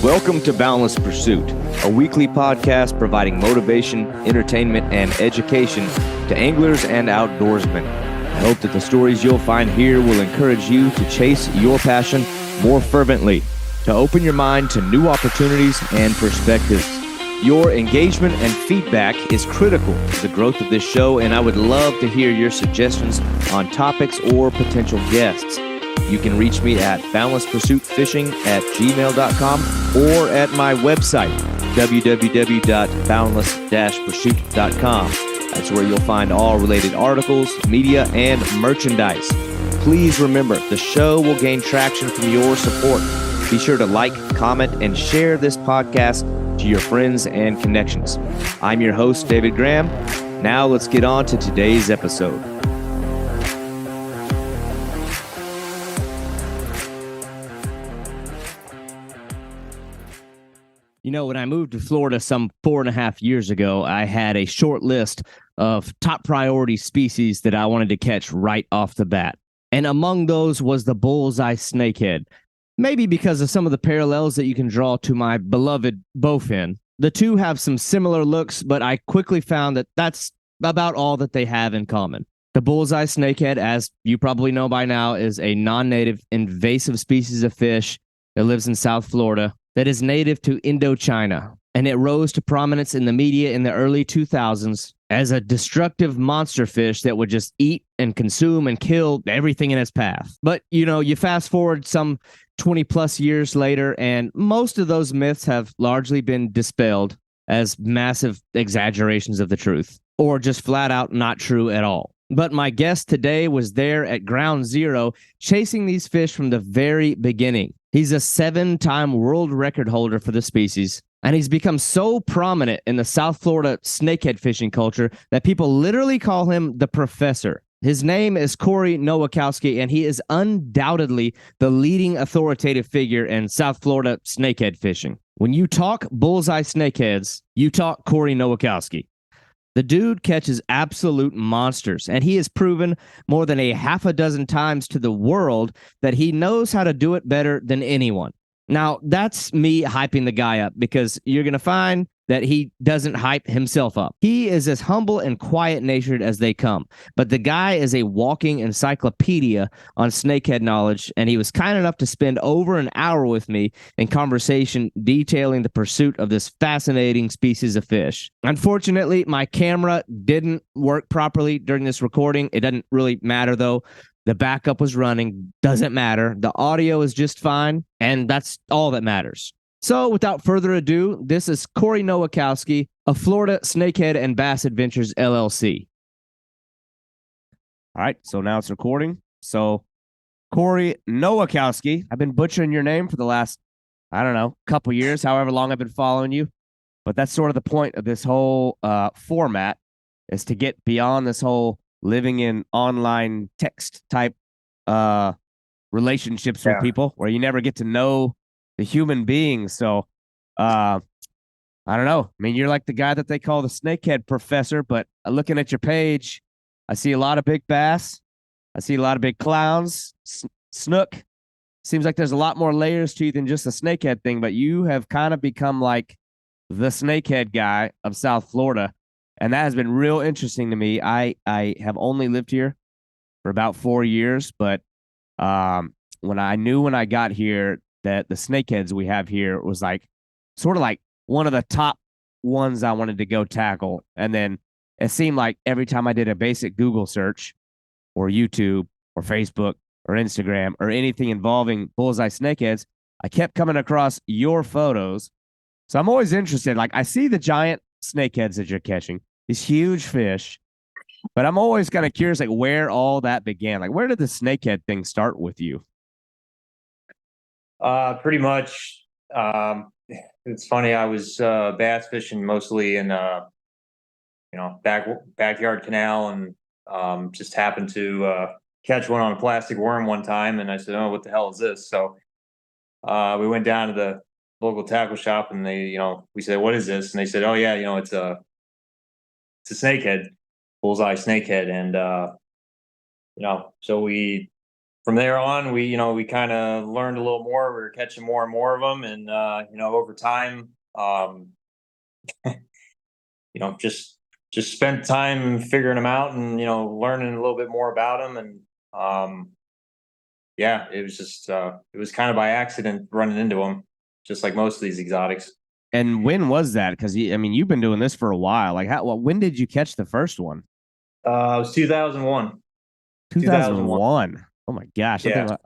Welcome to Boundless Pursuit, a weekly podcast providing motivation, entertainment, and education to anglers and outdoorsmen. I hope that the stories you'll find here will encourage you to chase your passion more fervently, to open your mind to new opportunities and perspectives. Your engagement and feedback is critical to the growth of this show, and I would love to hear your suggestions on topics or potential guests. You can reach me at boundlesspursuitfishing@gmail.com or at my website, www.boundless-pursuit.com. That's where you'll find all related articles, media, and merchandise. Please remember, the show will gain traction from your support. Be sure to like, comment, and share this podcast to your friends and connections. I'm your host, David Graham. Now let's get on to today's episode. You know, when I moved to Florida some 4.5 years ago, I had a short list of top priority species that I wanted to catch right off the bat. And among those was the bullseye snakehead. Maybe because of some of the parallels that you can draw to my beloved bowfin. The two have some similar looks, but I quickly found that that's about all that they have in common. The bullseye snakehead, as you probably know by now, is a non-native invasive species of fish that lives in South Florida that is native to Indochina, and it rose to prominence in the media in the early 2000s as a destructive monster fish that would just eat and consume and kill everything in its path. But, you know, you fast forward some 20 plus years later, and most of those myths have largely been dispelled as massive exaggerations of the truth, or just flat out not true at all. But my guest today was there at ground zero, chasing these fish from the very beginning. He's a 7-time world record holder for the species, and he's become so prominent in the South Florida snakehead fishing culture that people literally call him the professor. His name is Corey Nowakowski, and he is undoubtedly the leading authoritative figure in South Florida snakehead fishing. When you talk bullseye snakeheads, you talk Corey Nowakowski. The dude catches absolute monsters, and he has proven more than a half a dozen times to the world that he knows how to do it better than anyone. Now, that's me hyping the guy up, because you're going to find that he doesn't hype himself up. He is as humble and quiet-natured as they come, but the guy is a walking encyclopedia on snakehead knowledge, and he was kind enough to spend over an hour with me in conversation detailing the pursuit of this fascinating species of fish. Unfortunately, my camera didn't work properly during this recording. It doesn't really matter, though. The backup was running. Doesn't matter. The audio is just fine, and that's all that matters. So without further ado, this is Corey Nowakowski of Florida Snakehead and Bass Adventures, LLC. All right, so now it's recording. So Corey Nowakowski, I've been butchering your name for the last, couple years, however long I've been following you. But that's sort of the point of this whole format, is to get beyond this whole living in online text type relationships with people where you never get to know the human beings. So, I don't know. I mean, you're like the guy that they call the snakehead professor, but looking at your page, I see a lot of big bass. I see a lot of big clowns, snook. Seems like there's a lot more layers to you than just the snakehead thing, but you have kind of become like the snakehead guy of South Florida. And that has been real interesting to me. I have only lived here for about 4 years, but when I got here that the snakeheads we have here was like sort of like one of the top ones I wanted to go tackle. And then it seemed like every time I did a basic Google search or YouTube or Facebook or Instagram or anything involving bullseye snakeheads, I kept coming across your photos. So I'm always interested. Like, I see the giant snakeheads that you're catching, these huge fish, but I'm always kind of curious, like, where all that began. Like, where did the snakehead thing start with you? Pretty much. It's funny. I was bass fishing mostly in backyard canal, and just happened to catch one on a plastic worm one time, and I said, "Oh, what the hell is this?" So we went down to the local tackle shop, and we said, "What is this?" And they said, "Oh yeah, it's a snakehead, bullseye snakehead," and so we from there on, we kind of learned a little more. We were catching more and more of them, and over time, just spent time figuring them out, and learning a little bit more about them, and yeah, it was just it was kind of by accident running into them, just like most of these exotics. And when was that? Because I mean, you've been doing this for a while. Like, when did you catch the first one? It was 2001. 2001. Oh my gosh! Yeah.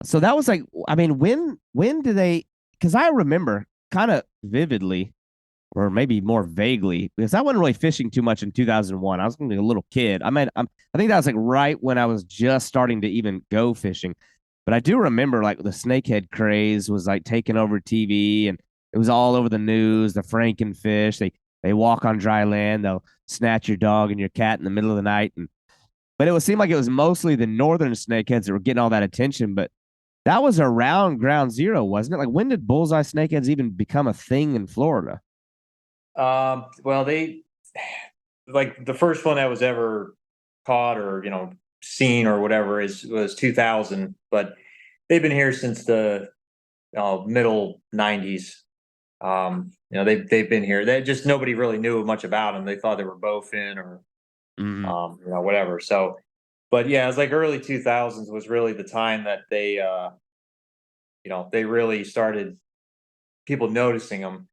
So that was like, I mean, when do they? Because I remember kind of vividly, or maybe more vaguely, because I wasn't really fishing too much in 2001. I was going to be a little kid. I think that was like right when I was just starting to even go fishing. But I do remember like the snakehead craze was like taking over TV, and it was all over the news. The frankenfish, they walk on dry land. They'll snatch your dog and your cat in the middle of the night, but it would seem like it was mostly the northern snakeheads that were getting all that attention. But that was around ground zero, wasn't it? Like, when did bullseye snakeheads even become a thing in Florida? Well, they like the first one that was ever caught or seen or whatever was 2000, but they've been here since the middle 90s. They've been here. They just nobody really knew much about them. They thought they were bowfin or whatever. So, but yeah, it was like early 2000s was really the time that they really started people noticing them.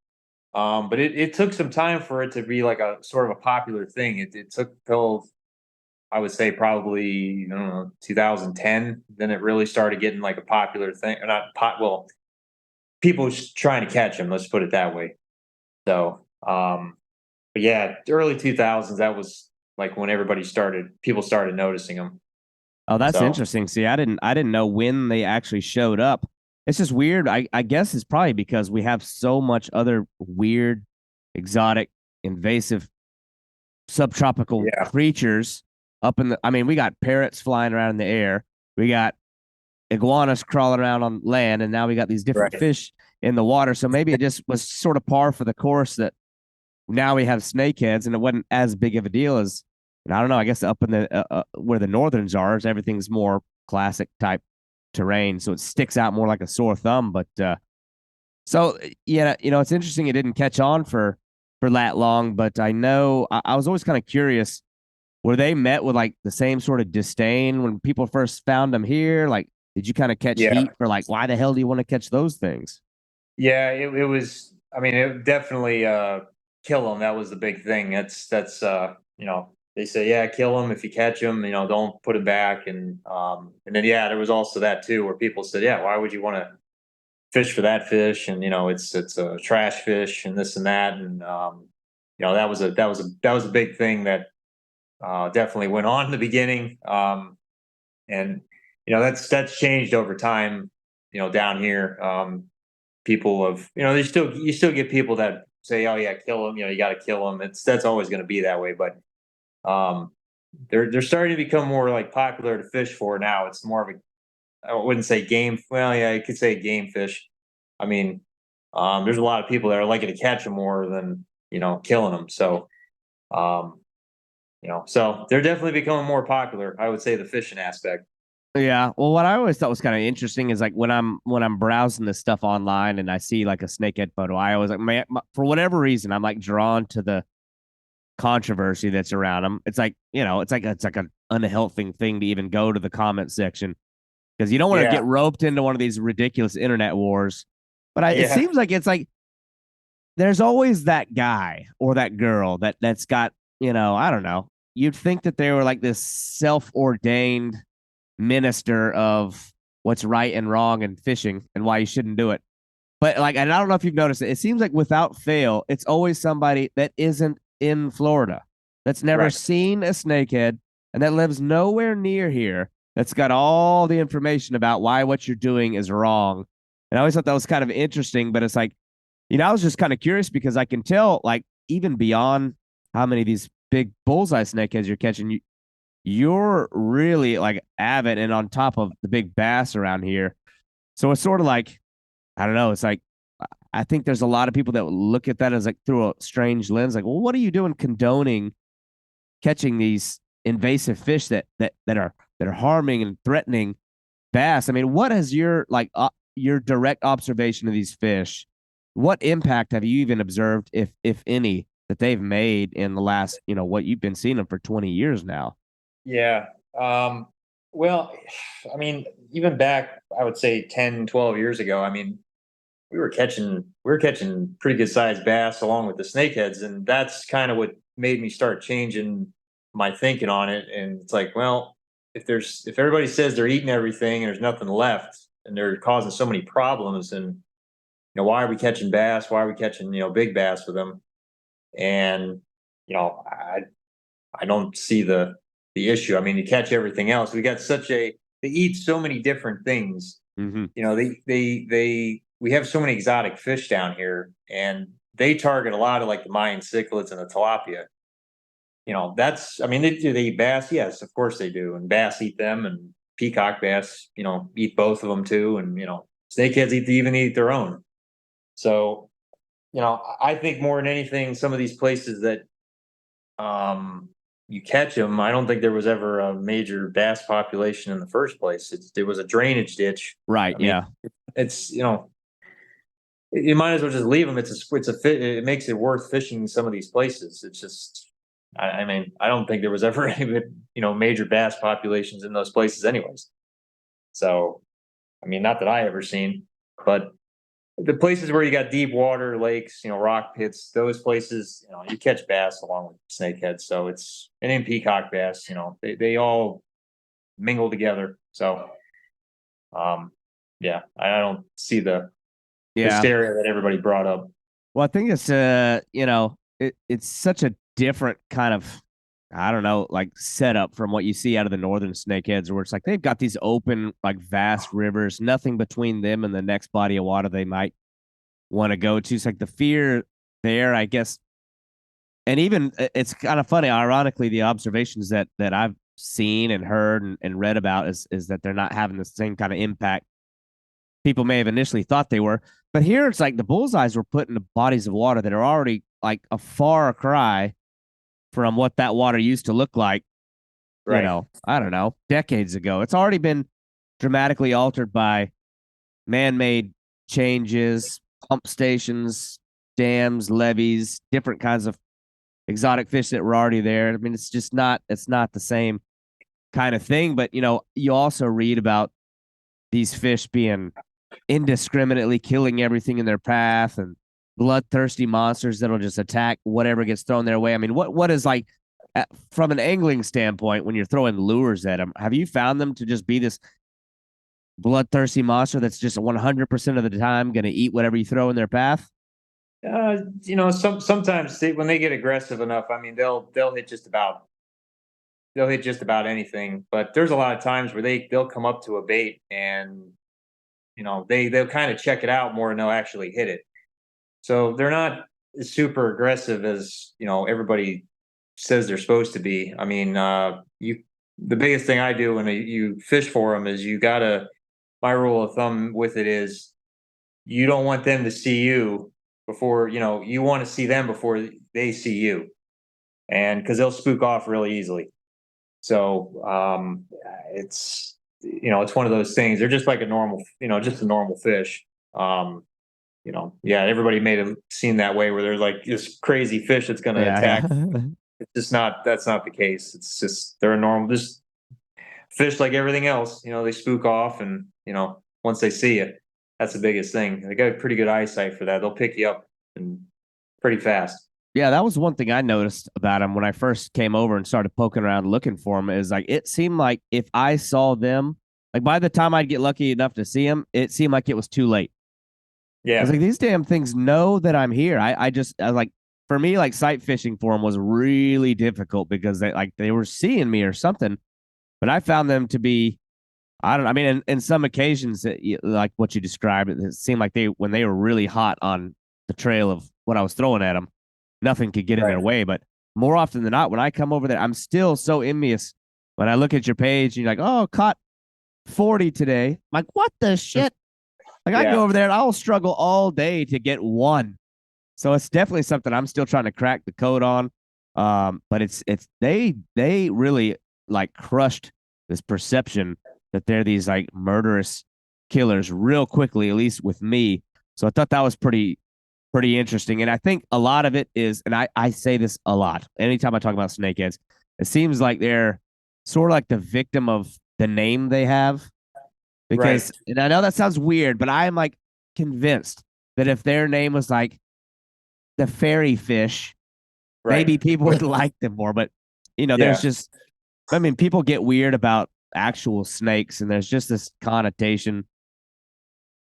But it took some time for it to be like a sort of a popular thing. It took till I would say probably, I don't know, 2010. Then it really started getting like a popular thing, or not well, people trying to catch them. Let's put it that way. So, but yeah, early 2000s. That was like when people started noticing them. Oh, that's interesting. See, I didn't know when they actually showed up. It's just weird. I guess it's probably because we have so much other weird, exotic, invasive, subtropical creatures up in the. I mean, we got parrots flying around in the air. We got iguanas crawling around on land, and now we got these different fish in the water. So maybe it just was sort of par for the course that now we have snakeheads, and it wasn't as big of a deal as, I don't know. I guess up in the where the northerns are, everything's more classic type terrain, so it sticks out more like a sore thumb. But so yeah, it's interesting it didn't catch on for that long. But I know I was always kind of curious. Were they met with like the same sort of disdain when people first found them here? Like, did you kind of catch heat for like, why the hell do you want to catch those things? Yeah, it was. I mean, it definitely kill them. That was the big thing. That's they say, yeah, kill them if you catch them. Don't put it back. And then there was also that too, where people said, yeah, why would you want to fish for that fish? And it's a trash fish and this and that. And that was a big thing that definitely went on in the beginning. And that's changed over time. Down here, people have you still get people that say, oh yeah, kill them. You got to kill them. That's always going to be that way, but they're starting to become more like popular to fish for now. It's more of I wouldn't say game. Well, yeah, you could say game fish. I mean, there's a lot of people that are liking to catch them more than killing them. So, so they're definitely becoming more popular. I would say the fishing aspect. Yeah. Well, what I always thought was kind of interesting is like when I'm browsing this stuff online and I see like a snakehead photo, I always like, man, for whatever reason, I'm like drawn to the controversy that's around them. It's like, it's like an unhealthy thing to even go to the comment section because you don't want to get roped into one of these ridiculous internet wars. But it seems like it's like there's always that guy or that girl that's got, I don't know. You'd think that they were like this self-ordained minister of what's right and wrong and fishing and why you shouldn't do it. But like, and I don't know if you've noticed it, it seems like without fail, it's always somebody that isn't in Florida, that's never seen a snakehead and that lives nowhere near here, that's got all the information about why what you're doing is wrong. And I always thought that was kind of interesting, but it's like, I was just kind of curious because I can tell, like, even beyond how many of these big bullseye snakeheads you're catching, you're really like avid and on top of the big bass around here. So it's sort of like, I don't know. It's like, I think there's a lot of people that look at that as like through a strange lens. Like, well, what are you doing condoning catching these invasive fish that are harming and threatening bass, I mean, what has your direct observation of these fish? What impact have you even observed, if any, that they've made in the last, what you've been seeing them for 20 years now? Yeah. Well, I mean, even back, I would say 10, 12 years ago, I mean, we were catching pretty good sized bass along with the snakeheads, and that's kind of what made me start changing my thinking on it. And it's like, well, if everybody says they're eating everything and there's nothing left and they're causing so many problems, and why are we catching bass? Why are we catching big bass with them? And I don't see the issue. I mean, you catch everything else. They eat so many different things. Mm-hmm. We have so many exotic fish down here, and they target a lot of like the Mayan cichlids and the tilapia. I mean, they eat bass. Yes, of course they do. And bass eat them, and peacock bass, eat both of them too. And, snakeheads even eat their own. So, I think more than anything, some of these places that, you catch them, I don't think there was ever a major bass population in the first place. There was a drainage ditch. Right. I mean, Yeah. it's, you might as well just leave them. It makes it worth fishing some of these places. It's just, I mean, I don't think there was ever any, major bass populations in those places anyways. So, I mean, not that I ever seen, but the places where you got deep water, lakes, rock pits, those places, you catch bass along with snakeheads. So and then peacock bass, they all mingle together. So, yeah, I don't see the hysteria that everybody brought up. Well, I think it's it's such a different kind of, I don't know, like setup from what you see out of the northern snakeheads, where it's like they've got these open, like vast rivers, nothing between them and the next body of water they might want to go to. It's like the fear there, I guess. And even it's kind of funny, ironically, the observations that I've seen and heard and read about is that they're not having the same kind of impact people may have initially thought they were. But here it's like the bullseyes were put into bodies of water that are already like a far cry from what that water used to look like, Right. I don't know, decades ago. It's already been dramatically altered by man-made changes, pump stations, dams, levees, different kinds of exotic fish that were already there. I mean, it's not the same kind of thing. But, you also read about these fish being indiscriminately killing everything in their path and bloodthirsty monsters that'll just attack whatever gets thrown their way. I mean, what is like from an angling standpoint when you're throwing lures at them? Have you found them to just be this bloodthirsty monster that's just 100% of the time going to eat whatever you throw in their path? Sometimes when they get aggressive enough, I mean, they'll hit just about anything. But there's a lot of times where they'll come up to a bait and they'll kind of check it out more and they'll actually hit it. So they're not as super aggressive as everybody says they're supposed to be. I mean, the biggest thing I do when you fish for them is my rule of thumb with it is you don't want them to see you before you want to see them before they see you, and because they'll spook off really easily. So it's one of those things. They're just like a normal, just a normal fish. Everybody may have seen that way where they're like this crazy fish that's going to attack. It's just that's not the case. It's just, they're a normal, just fish like everything else. They spook off, and, once they see it, that's the biggest thing. They got pretty good eyesight for that. They'll pick you up and pretty fast. Yeah, that was one thing I noticed about them when I first came over and started poking around looking for them. Is like it seemed like if I saw them, like by the time I'd get lucky enough to see them, it seemed like it was too late. Yeah, I was like, these damn things know that I'm here. I like, for me, like sight fishing for them was really difficult because they were seeing me or something. But I found them to be, I don't know. I mean, in some occasions, like what you described, it seemed like when they were really hot on the trail of what I was throwing at them, nothing could get in their way. But more often than not, when I come over there, I'm still so envious when I look at your page and you're like, oh, caught 40 today. I'm like, what the shit? Like I go over there and I'll struggle all day to get one. So it's definitely something I'm still trying to crack the code on. But they really like crushed this perception that they're these like murderous killers real quickly, at least with me. So I thought that was pretty interesting. And I think a lot of it is, and I say this a lot anytime I talk about snakeheads, it seems like they're sort of like the victim of the name they have. Right. Because, and I know that sounds weird, but I am like convinced that if their name was like the fairy fish, maybe Right. people would like them more. But, there's Yeah. just, I mean, people get weird about actual snakes, and there's just this connotation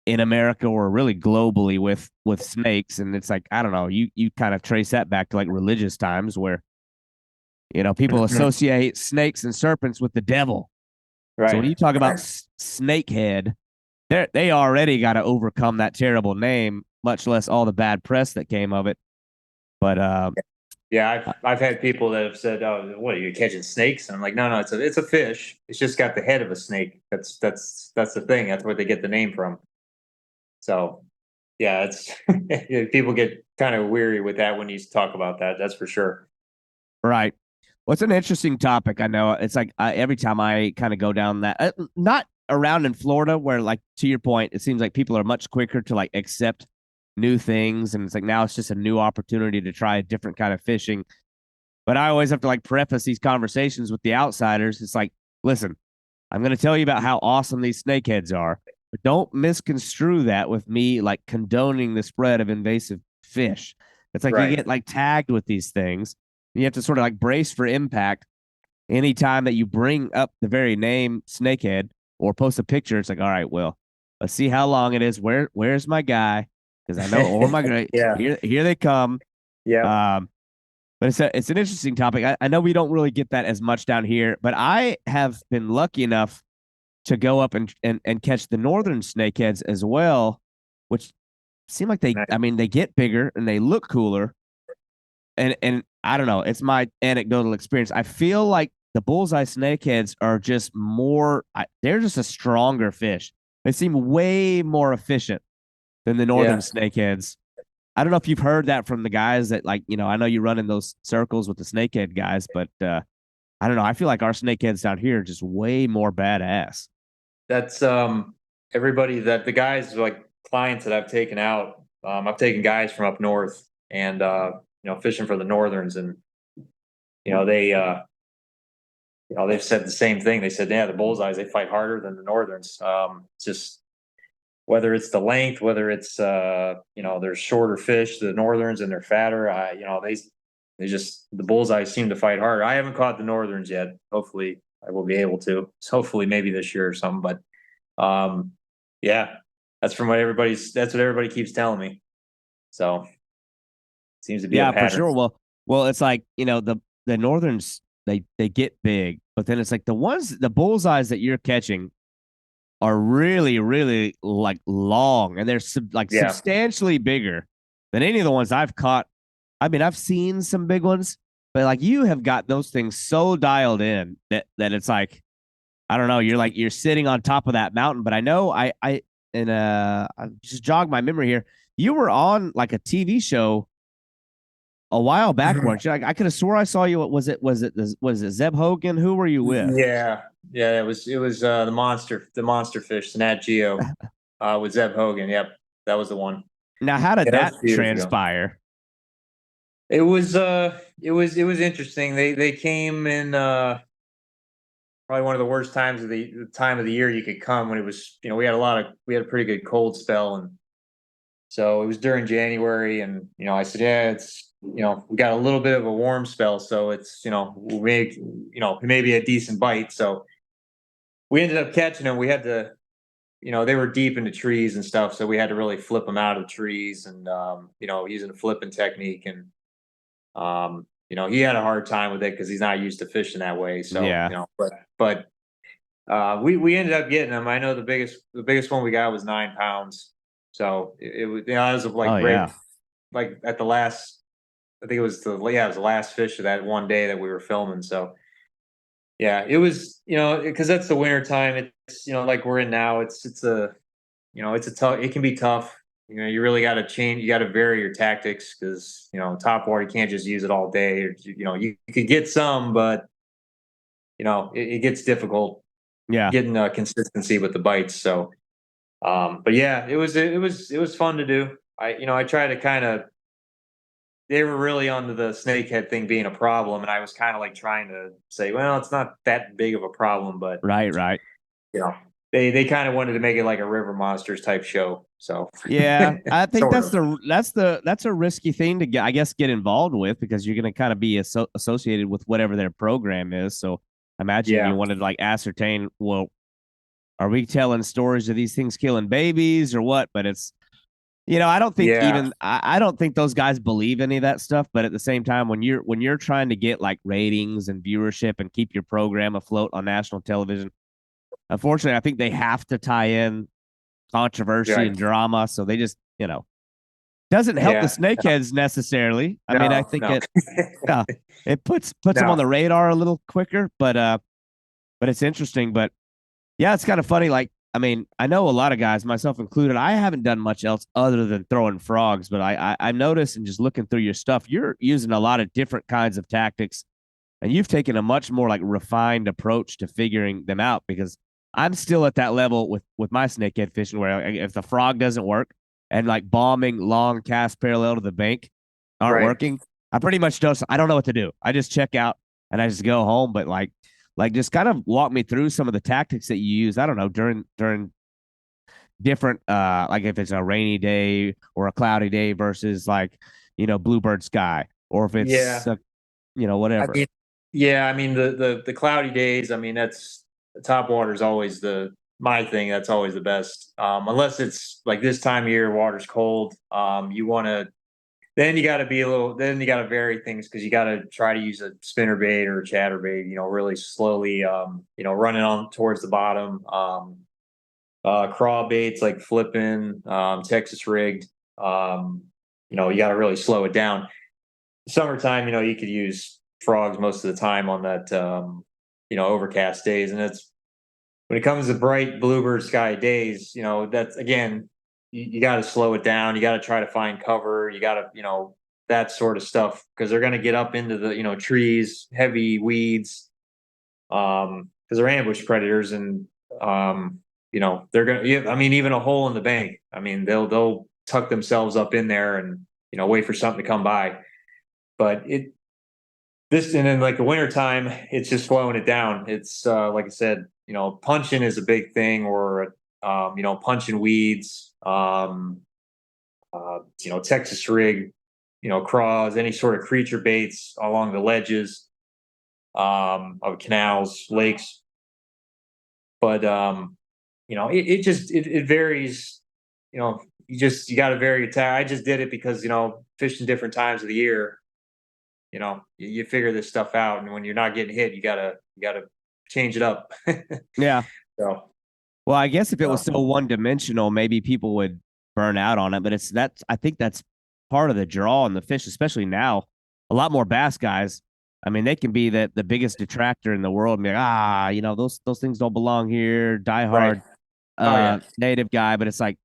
in America or really globally with snakes. And it's like, I don't know, you kind of trace that back to like religious times where, people associate snakes and serpents with the devil. So when Right. you talk about Snakehead, they already got to overcome that terrible name, much less all the bad press that came of it. But Yeah, I've had people that have said, "Oh, what are you catching snakes?" And I'm like, "No, it's a fish. It's just got the head of a snake. That's the thing. That's where they get the name from." So, yeah, it's people get kind of weary with that when you talk about that. That's for sure. right. Well, it's an interesting topic. I know it's like every time I kind of go down that, not around in Florida, where like to your point, it seems like people are much quicker to like accept new things, and it's like now it's just a new opportunity to try a different kind of fishing. But I always have to like preface these conversations with the outsiders. It's like, listen, I'm going to tell you about how awesome these snakeheads are, but don't misconstrue that with me like condoning the spread of invasive fish. It's like you Right. get like tagged with these things. You have to sort of like brace for impact anytime that you bring up the very name snakehead or post a picture. It's like, all right, well, let's see how long it is. Where's my guy? Because I know, oh my god, Yeah. here they come. Yeah. Um, but it's an interesting topic. I know we don't really get that as much down here, but I have been lucky enough to go up and catch the northern snakeheads as well, which seem like Nice. I mean, they get bigger and they look cooler. And I don't know, it's my anecdotal experience. I feel like the bullseye snakeheads are just they're just a stronger fish. They seem way more efficient than the northern Yeah. snakeheads. I don't know if you've heard that from the guys that like, I know you run in those circles with the snakehead guys, but I don't know. I feel like our snakeheads down here are just way more badass. That's everybody that the guys like clients that I've taken out. I've taken guys from up north and fishing for the northerns, and they they've said the same thing. They said, yeah, the bullseyes, they fight harder than the northerns. Just whether it's the length, whether it's they're shorter fish, the northerns, and they're fatter. They just the bullseyes seem to fight harder. I haven't caught the northerns yet. Hopefully, I will be able to. So hopefully, maybe this year or something. But yeah, that's what everybody keeps telling me. So seems to be a Yeah, for pattern. sure. Well, it's like, the northerns, they get big, but then it's like the bullseyes that you're catching are really, really like long, and they're Yeah. substantially bigger than any of the ones I've caught. I mean, I've seen some big ones, but like you have got those things so dialed in that it's like, I don't know, you're sitting on top of that mountain. But I know I just jog my memory here. You were on like a TV show a while back, weren't you? I could have swore I saw you. Was it Zeb Hogan? Who were you with? Yeah, yeah, it was the monster fish, the Nat Geo, with Zeb Hogan. Yep, that was the one. Now, how did Yeah, that was that a few years ago. transpire? It was interesting. They came in probably one of the worst times of the time of the year you could come when it was we had a pretty good cold spell, and so it was during January, and I said, yeah, it's we got a little bit of a warm spell, so it's maybe a decent bite. So we ended up catching them. We had to, they were deep into trees and stuff, so we had to really flip them out of the trees, and using a flipping technique, and he had a hard time with it because he's not used to fishing that way. So Yeah. but we ended up getting them. I know the biggest one we got was 9 pounds. So it was it was like Oh great, yeah. like at the last. I think it was it was the last fish of that one day that we were filming. So yeah, it was because that's the winter time. It's like we're in now. It's a tough. It can be tough. You really got to change. You got to vary your tactics because top water you can't just use it all day. Or, you could get some, but it gets difficult. Yeah. getting consistency with the bites. So, but yeah, it was fun to do. I try to kind of, they were really onto the snakehead thing being a problem, and I was kind of like trying to say, well, it's not that big of a problem, but Right. Right. you know, they kind of wanted to make it like a river monsters type show. So Yeah, I think sort that's of. that's a risky thing to get, I guess, get involved with, because you're going to kind of be associated with whatever their program is. So I imagine you Yeah. wanted to like ascertain, well, are we telling stories of these things killing babies or what? But it's, I don't think Yeah. even I don't think those guys believe any of that stuff. But at the same time, when you're trying to get like ratings and viewership and keep your program afloat on national television, unfortunately, I think they have to tie in controversy Right. and drama. So they just, doesn't help the Yeah. snakeheads necessarily. I mean, I No. think No. it puts them on No. the radar a little quicker, but it's interesting. But yeah, it's kind of funny. Like, I mean, I know a lot of guys, myself included. I haven't done much else other than throwing frogs, but I noticed, and just looking through your stuff, you're using a lot of different kinds of tactics, and you've taken a much more like refined approach to figuring them out. Because I'm still at that level with my snakehead fishing, where like, if the frog doesn't work and like bombing long cast parallel to the bank aren't Right. working, I pretty much I don't know what to do. I just check out and I just go home. But like just kind of walk me through some of the tactics that you use. I don't know, during different like if it's a rainy day or a cloudy day versus like, bluebird sky, or if it's Yeah. I whatever. mean, yeah. I mean, the cloudy days. I mean, that's the top water is always my thing. That's always the best. Unless it's like this time of year, water's cold. You want to. Then you got to be a little. Then you got to vary things because you got to try to use a spinner bait or a chatter bait. Really slowly. Running on towards the bottom. Craw baits like flipping, Texas rigged. You got to really slow it down. Summertime, you could use frogs most of the time on that, overcast days. And it's when it comes to bright bluebird sky days, that's again, you got to slow it down. You got to try to find cover. You got to, that sort of stuff because they're going to get up into the, trees, heavy weeds, because they're ambush predators and, they're going to, I mean, even a hole in the bank. I mean, they'll tuck themselves up in there and, wait for something to come by. But and then like the winter time, it's just slowing it down. It's like I said, punching is a big thing, or punching weeds, Texas rig, craws, any sort of creature baits along the ledges of canals, lakes. But it varies. You got to vary your tag. I just did it because fishing different times of the year. You figure this stuff out, and when you're not getting hit, you gotta change it up. Yeah. So, Well, I guess if it was uh, so one dimensional, maybe people would burn out on it. But I think that's part of the draw in the fish, especially now. A lot more bass guys. I mean, they can be the biggest detractor in the world and be like, those things don't belong here. Die right. hard Oh yeah. native guy. But it's like,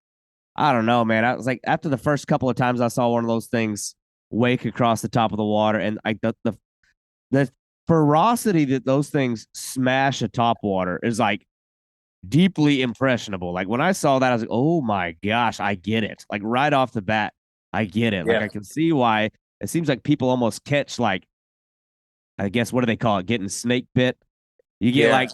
I don't know, man. I was like, after the first couple of times I saw one of those things wake across the top of the water, and like the ferocity that those things smash a top water is like deeply impressionable. Like when I saw that, I was like, oh my gosh, I get it. Like right off the bat, I get it. Like Yeah. I can see why it seems like people almost catch like, I guess, what do they call it? Getting snake bit. You get Yeah. like,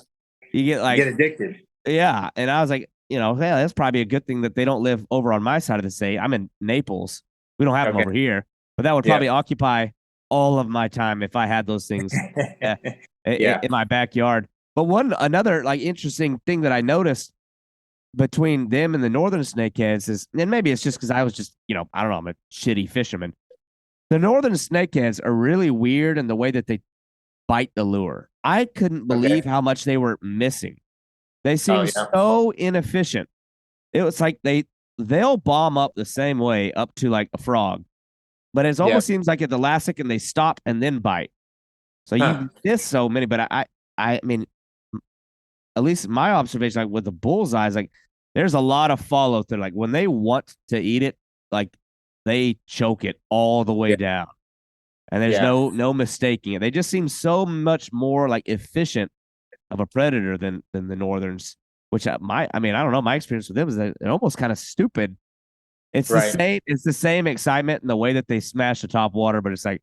you get You like, get addicted. yeah. And I was like, yeah, that's probably a good thing that they don't live over on my side of the state. I'm in Naples. We don't have them Okay. over here, but that would Yeah. probably occupy all of my time if I had those things uh, Yeah. in my backyard. But another like interesting thing that I noticed between them and the northern snakeheads is, and maybe it's just because I was just, I don't know, I'm a shitty fisherman. The northern snakeheads are really weird in the way that they bite the lure. I couldn't believe Okay. how much they were missing. They Oh seem yeah. so inefficient. It was like they'll bomb up the same way up to like a frog, but it Yeah. almost seems like at the last second they stop and then bite. So Huh. you miss so many. But I mean, at least my observation, like with the bullseyes, like there's a lot of follow through. Like when they want to eat it, like they choke it all the way Yeah. down, and there's Yeah. no mistaking it. They just seem so much more like efficient of a predator than the northerns. Which I don't know. My experience with them is that they're almost kind of stupid. It's the Right. same. It's the same excitement in the way that they smash the top water, but it's like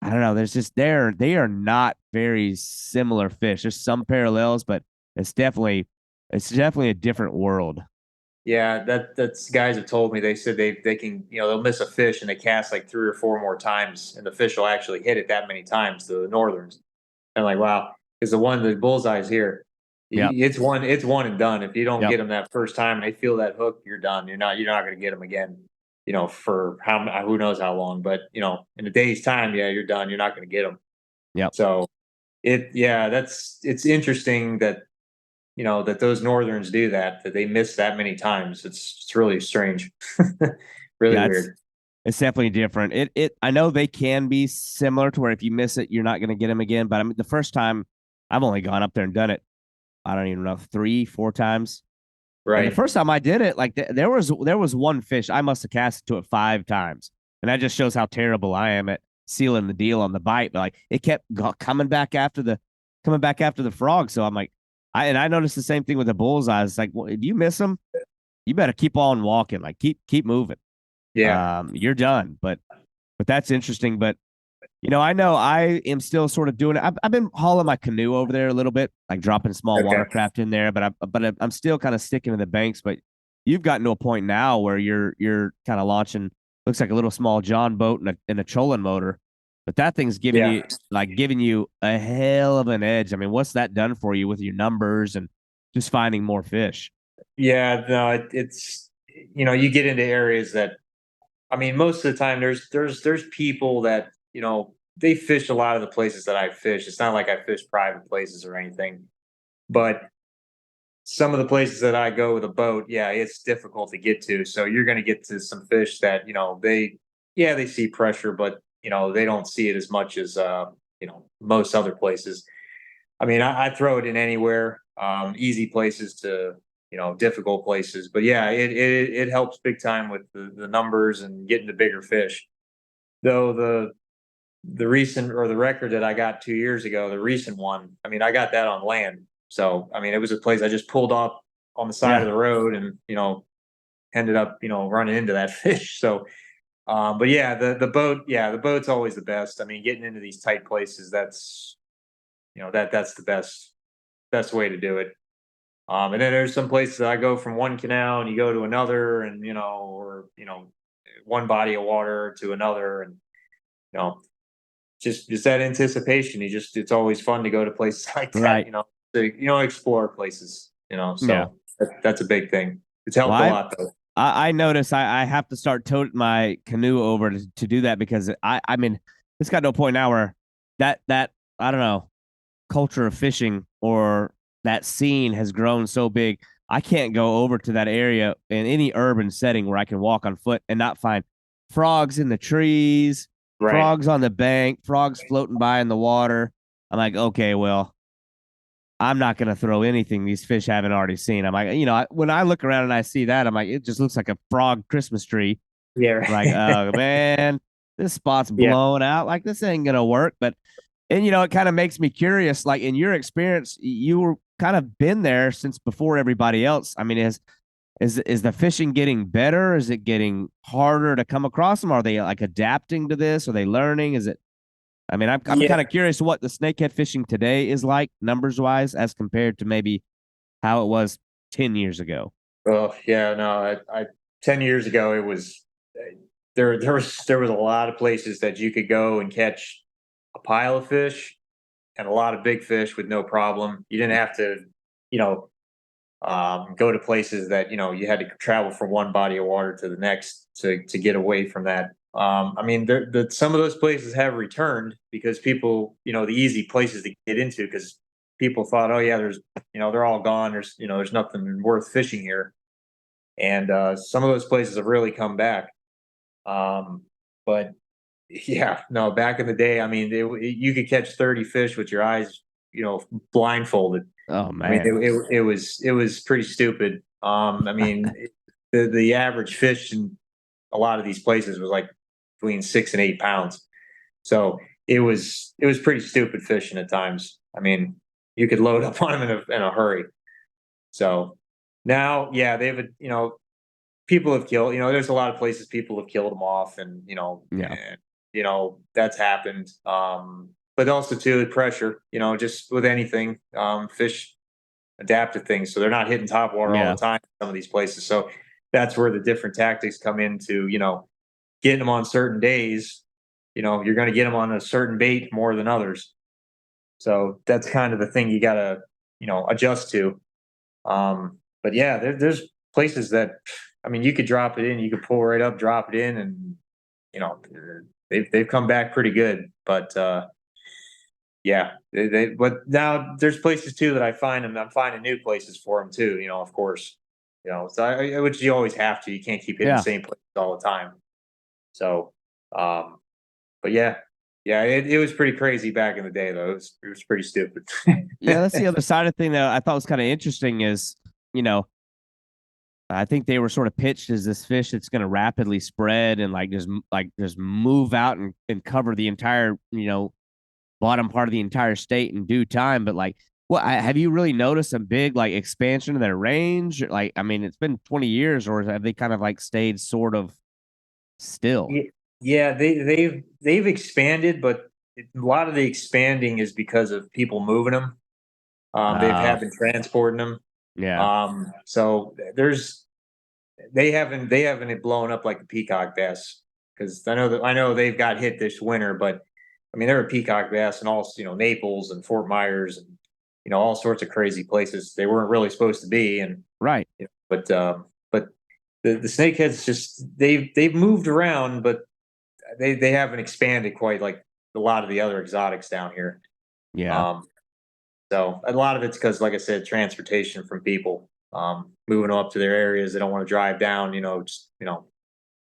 I don't know. There's just they are not very similar fish. There's some parallels, but it's definitely a different world. Yeah, that's guys have told me. They said they can, they'll miss a fish and they cast like 3 or 4 more times, and the fish will actually hit it that many times. The northerns, and like wow, because the bullseyes here, Yep. it's one and done. If you don't Yep. get them that first time and they feel that hook, you're done. You're not going to get them again. For who knows how long, but in a day's time, yeah, you're done. You're not going to get them. Yep. So it's interesting that that those northerns do that they miss that many times. It's really strange. Really Yeah, weird. it's definitely different. I know they can be similar to where if you miss it, you're not going to get them again. But I mean, the first time I've only gone up there and done it, I don't even know, 3, 4 times. And the Right. first time I did it, like there was one fish I must have casted to it 5 times, and that just shows how terrible I am at sealing the deal on the bite. But like it kept coming back after the frog. So I'm like, I noticed the same thing with the bullseye. It's like, well, if you miss them, you better keep on walking. Like keep moving. Yeah. You're done. But that's interesting. But I know I am still sort of doing it. I've been hauling my canoe over there a little bit, like dropping small Okay. watercraft in there, but I'm still kind of sticking to the banks. But you've gotten to a point now where you're kind of launching, looks like a little small John boat and a trolling motor, but that thing's Yeah. giving you a hell of an edge. I mean, what's that done for you with your numbers and just finding more fish? Yeah. No, it's you get into areas that I mean, most of the time there's people that they fish a lot of the places that I fish. It's not like I fish private places or anything, but some of the places that I go with a boat, yeah, it's difficult to get to. So you're going to get to some fish that they see pressure, but they don't see it as much as most other places. I mean, I throw it in anywhere, easy places to difficult places. But yeah, it helps big time with the numbers and getting the bigger fish. Though the recent or the record that I got 2 years ago, the recent one, I mean, I got that on land. So I mean, it was a place I just pulled up on the side of Yeah. the road and ended up running into that fish. So but yeah, the boat, yeah, the boat's always the best. I mean, getting into these tight places, that's the best way to do it. And then there's some places that I go from one canal and you go to another, and or one body of water to another, and you know, just that anticipation. It's always fun to go to places like that. Right. To explore places. Yeah. So that's a big thing. It's Well, helped a lot though. I notice I have to start toting my canoe over to do that because I mean it's got no point now where that I don't know culture of fishing or that scene has grown so big. I can't go over to that area in any urban setting where I can walk on foot and not find frogs in the trees, Right. frogs on the bank, frogs floating by in the water. I'm like, okay, well, I'm not going to throw anything these fish haven't already seen. I'm like, when I look around and I see that, I'm like, it just looks like a frog Christmas tree. Yeah. I'm like, Right. oh man, this spot's Yeah. blown out. Like this ain't gonna work. But and it kind of makes me curious. Like in your experience, you were kind of been there since before everybody else. I mean, is the fishing getting better? Is it getting harder to come across them? Are they like adapting to this? Are they learning? Is it I mean, I'm Yeah. kind of curious what the snakehead fishing today is like numbers wise as compared to maybe how it was 10 years ago. Oh yeah. No. I 10 years ago it was there was a lot of places that you could go and catch a pile of fish and a lot of big fish with no problem. You didn't have to, you know, go to places that you had to travel from one body of water to the next to get away from that. I mean, some of those places have returned because people, the easy places to get into because people thought, oh yeah, they're all gone. There's nothing worth fishing here, and some of those places have really come back. But yeah, no, back in the day, I mean, you could catch 30 fish with your eyes, blindfolded. Oh I mean, man. it was pretty stupid. I mean, the average fish in a lot of these places was like between 6 and 8 pounds. So it was pretty stupid fishing at times. I mean, you could load up on them in a hurry. So now, yeah, they've, people have killed, there's a lot of places people have killed them off, and, Yeah. that's happened. But also too, the pressure, just with anything, fish adapt to things. So they're not hitting top water all Yeah. the time in some of these places. So that's where the different tactics come into, getting them on certain days. You're going to get them on a certain bait more than others. So that's kind of the thing you got to, adjust to. But yeah, there's places that, I mean, you could drop it in, you could pull right up, drop it in, and they've come back pretty good. But yeah, but now there's places too that I find them. I'm finding new places for them too. Of course, so which you always have to. You can't keep hitting the same place all the time. So, but yeah, it was pretty crazy back in the day, though. It was pretty stupid. Yeah, that's the other side of the thing that I thought was kind of interesting is, I think they were sort of pitched as this fish that's going to rapidly spread and just move out and cover the entire, bottom part of the entire state in due time. But have you really noticed a big expansion of their range? I mean, it's been 20 years, or have they kind of stayed sort of still? Yeah, they've expanded, but a lot of the expanding is because of people moving them. They've been transporting them. Yeah. So they haven't blown up like the peacock bass, because I know they've got hit this winter, but I mean, there were peacock bass and all, Naples and Fort Myers and, all sorts of crazy places they weren't really supposed to be. And right. But the snakeheads they've moved around, but they haven't expanded quite like a lot of the other exotics down here. Yeah. So a lot of it's because, like I said, transportation from people moving up to their areas. They don't want to drive down, just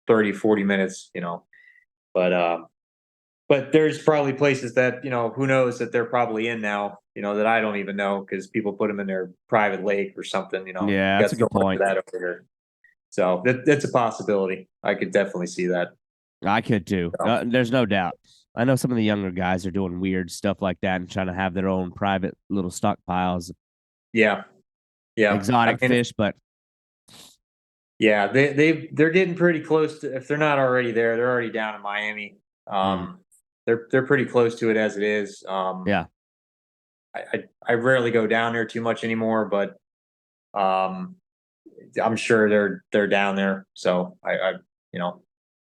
30, 40 minutes, but there's probably places that, who knows, that they're probably in now, that I don't even know, because people put them in their private lake or something, Yeah, that's a good point. That over here. So that's a possibility. I could definitely see that. I could too. There's no doubt. I know some of the younger guys are doing weird stuff like that and trying to have their own private little stockpiles. Yeah. Exotic fish, but yeah, they're getting pretty close to, if they're not already there, they're already down in Miami. They're pretty close to it as it is. Yeah. I rarely go down there too much anymore, but I'm sure they're down there. So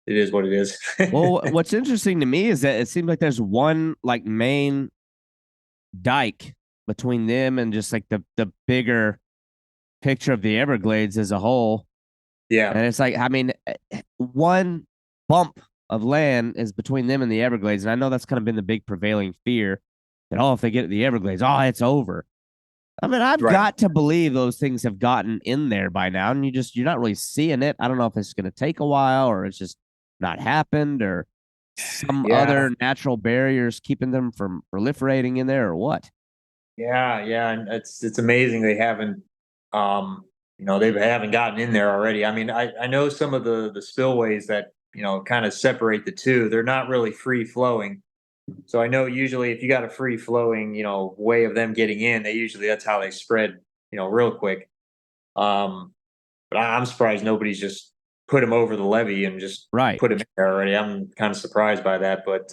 it is what it is. Well, what's interesting to me is that it seems like there's one main dike between them and just the bigger picture of the Everglades as a whole. Yeah. And it's I mean, one bump of land is between them and the Everglades. And I know that's kind of been the big prevailing fear that, if they get to the Everglades, it's over. I mean, I've got to believe those things have gotten in there by now, and you're not really seeing it. I don't know if it's going to take a while, or it's just not happened, or some other natural barriers keeping them from proliferating in there, or what. Yeah, and it's amazing they haven't they haven't gotten in there already. I mean, I know some of the spillways that kind of separate the two. They're not really free flowing. So I know usually if you got a free flowing, way of them getting in, that's how they spread, real quick. But I'm surprised nobody's just put them over the levee and just put them in there already. I'm kind of surprised by that, but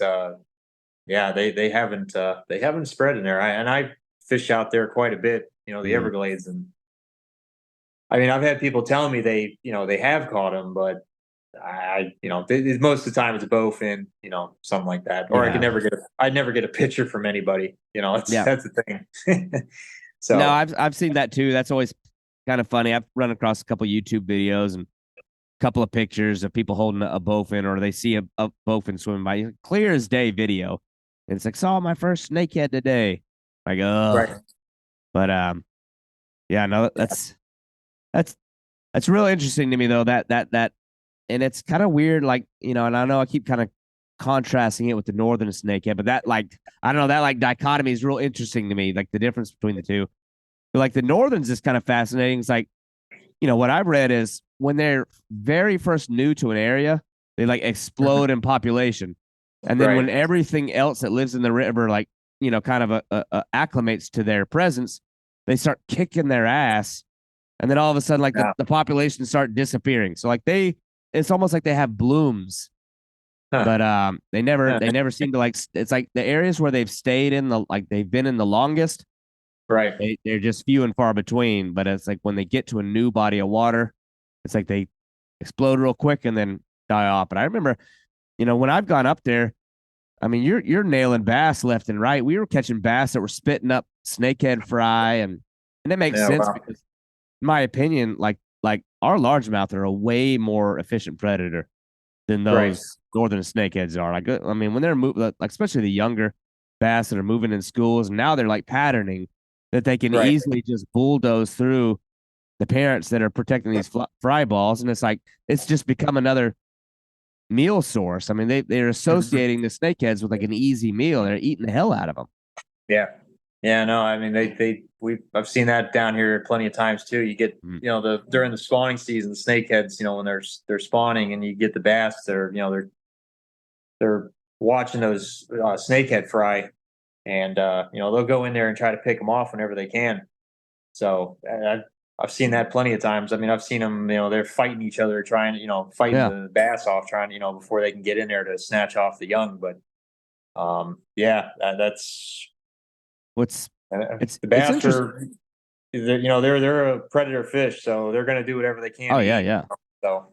yeah, they haven't spread in there. I fish out there quite a bit, the Everglades, and I mean, I've had people telling me they have caught them, but most of the time it's a bowfin, something like that. Or I'd never get a picture from anybody, that's the thing. So no, I've seen that too. That's always kind of funny. I've run across a couple YouTube videos and a couple of pictures of people holding a bowfin, or they see a bowfin swimming by. Clear as day video. And it's saw my first snakehead today. But yeah, no, that's real interesting to me though. That and it's kind of weird, and I know I keep kind of contrasting it with the northern snakehead, but that I don't know, that dichotomy is real interesting to me, the difference between the two. But the northerns is kind of fascinating. It's what I've read is when they're very first new to an area, they explode in population. And then when everything else that lives in the river kind of acclimates to their presence, they start kicking their ass. And then all of a sudden, like the population start disappearing. So like it's almost like they have blooms, but they never seem to like. It's like the areas where they've stayed they've been in the longest. Right. They're just few and far between. But it's like when they get to a new body of water, it's like they explode real quick and then die off. But I remember, when I've gone up there, I mean, you're nailing bass left and right. We were catching bass that were spitting up snakehead fry, and it makes sense because, in my opinion, like our largemouth are a way more efficient predator than those northern snakeheads are. Like, I mean, when they're moving, like especially the younger bass that are moving in schools, and now they're like patterning that they can easily just bulldoze through the parents that are protecting these fry balls, and it's just become another meal source. I mean, they're associating the snakeheads with like an easy meal. They're eating the hell out of them. Yeah. Yeah, no, I mean, I've seen that down here plenty of times too. You get, during the spawning season, the snakeheads, when they're spawning, and you get the bass, they're watching those snakehead fry, and they'll go in there and try to pick them off whenever they can. So I've seen that plenty of times. I mean, I've seen them, they're fighting each other, trying to, fighting the bass off, trying, before they can get in there to snatch off the young. But that's. The bass are, they're a predator fish, so they're going to do whatever they can. Oh yeah. So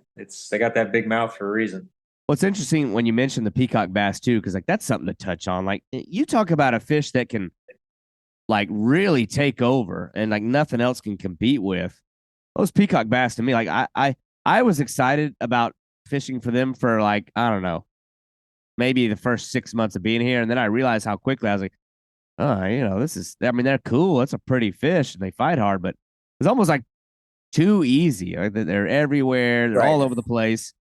they got that big mouth for a reason. What's interesting when you mention the peacock bass too, because like that's something to touch on. Like you talk about a fish that can like really take over and like nothing else can compete with. Those peacock bass to me, like I was excited about fishing for them for like, I don't know, maybe the first 6 months of being here, and then I realized how quickly I was like, they're cool. It's a pretty fish and they fight hard, but it's almost like too easy. Like they're everywhere. They're all over the place.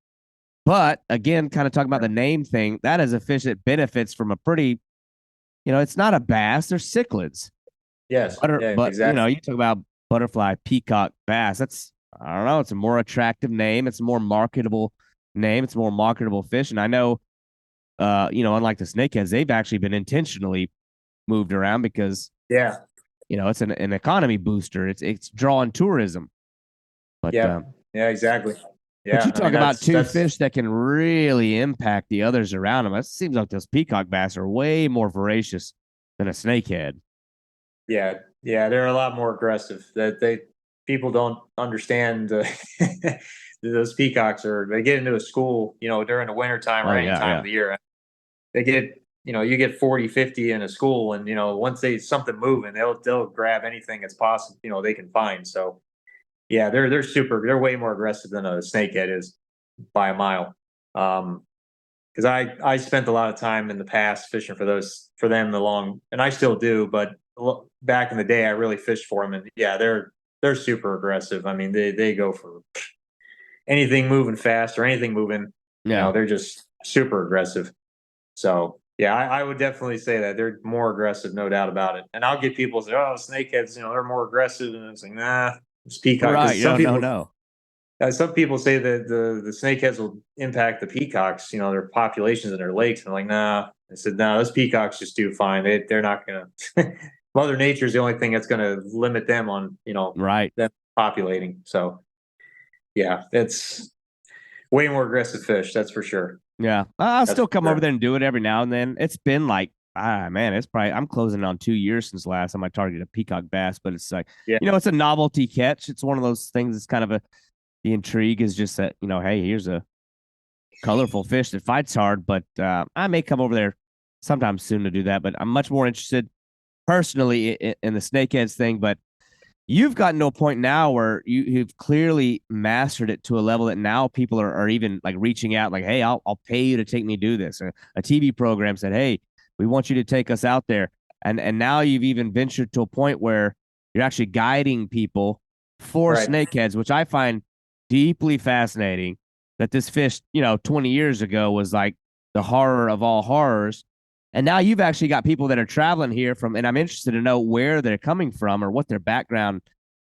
But again, kind of talking about the name thing, that is a fish that benefits from a pretty, it's not a bass. They're cichlids. Yes. But, exactly. You talk about butterfly, peacock, bass. That's, I don't know. It's a more attractive name. It's a more marketable name. It's a more marketable fish. And I know, unlike the snakeheads, they've actually been intentionally moved around because it's an economy booster. It's drawing tourism. But exactly. But you talk about two fish that can really impact the others around them. It seems like those peacock bass are way more voracious than a snakehead. Yeah, they're a lot more aggressive. People don't understand. Those peacocks they get into a school, during the wintertime or any time of the year. They get, you get 40, 50 in a school, and once something moving, they'll grab anything that's possible, they can find. So yeah, they're way more aggressive than a snakehead is by a mile. Because I spent a lot of time in the past fishing for them and I still do, but back in the day I really fished for them, and they're super aggressive. I mean, they go for anything moving fast or anything moving. They're just super aggressive. So yeah, I would definitely say that they're more aggressive, no doubt about it. And I'll get people say, "Oh, snakeheads, they're more aggressive," and it's like, nah, it's peacock. Right? No. Some people say that the snakeheads will impact the peacocks, their populations in their lakes. And I'm like, nah. I said, no, those peacocks just do fine. They're not going to. Mother Nature's the only thing that's going to limit them on, them populating. So, yeah, it's way more aggressive fish. That's for sure. Yeah, I'll still come over there and do it every now and then. It's been like, it's probably, I'm closing on 2 years since the last time I targeted a peacock bass, but it's like, it's a novelty catch. It's one of those things that's kind of the intrigue is just that, hey, here's a colorful fish that fights hard, but I may come over there sometime soon to do that, but I'm much more interested personally in the snakeheads thing. But you've gotten to a point now where you've clearly mastered it to a level that now people are even like reaching out, like, hey, I'll pay you to take me do this. Or a TV program said, hey, we want you to take us out there. And now you've even ventured to a point where you're actually guiding people for snakeheads, which I find deeply fascinating. That this fish, 20 years ago was like the horror of all horrors. And now you've actually got people that are traveling here and I'm interested to know where they're coming from or what their background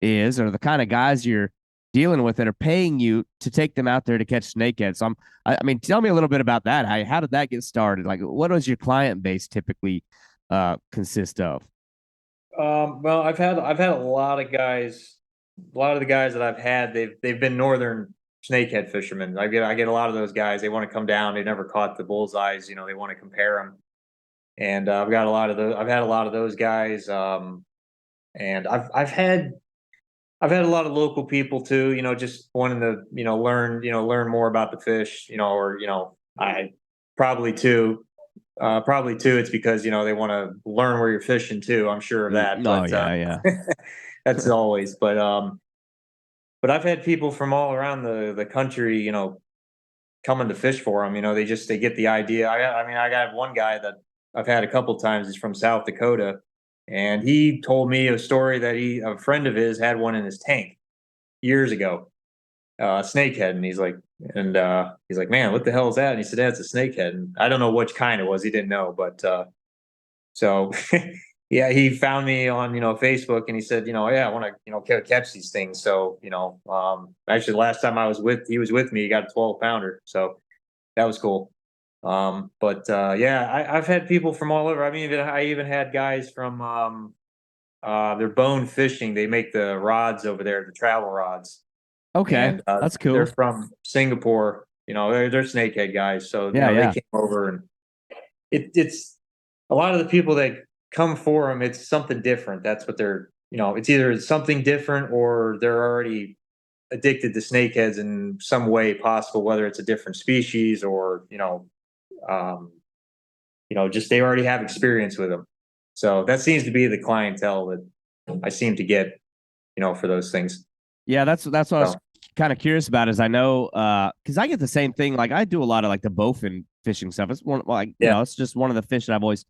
is, or the kind of guys you're dealing with that are paying you to take them out there to catch snakeheads. So I mean, tell me a little bit about that. How did that get started? Like, what was your client base typically consist of? Well, I've had a lot of guys. A lot of the guys that I've had, they've been northern snakehead fishermen. I get a lot of those guys. They want to come down. They never caught the bullseyes. You know, they want to compare them. And I've got a lot of those. I've had a lot of those guys. And I've had a lot of local people too. You know, just wanting to learn more about the fish. You know, or I probably too. Probably too, it's because they want to learn where you're fishing too. I'm sure of that, Oh but yeah, yeah. that's always. But I've had people from all around the country, coming to fish for them. You know, they get the idea. I mean, I got one guy that I've had a couple times. He's from South Dakota, and he told me a story that a friend of his had one in his tank years ago, snakehead, and he's like, man, what the hell is that? And he said, that's a snakehead, and I don't know which kind it was. He didn't know, but so yeah, he found me on Facebook, and he said, yeah, I want to catch these things. So actually, the last time he was with me, he got a 12-pounder, so that was cool. But yeah, I've had people from all over. I mean, I even had guys from they're bone fishing. They make the rods over there, the travel rods, Okay, and that's they're cool. from Singapore. You know, they're snakehead guys, so Yeah, they yeah. came over, and it's a lot of the people that come for them. It's something different. That's what they're. It's either something different or they're already addicted to snakeheads in some way possible, whether it's a different species or um, just they already have experience with them. So that seems to be the clientele that I seem to get, for those things. Yeah, that's what I was So kind of curious about. Is I know because I get the same thing. Like I do a lot of like the bowfin fishing stuff. It's one like yeah. it's just one of the fish that I've always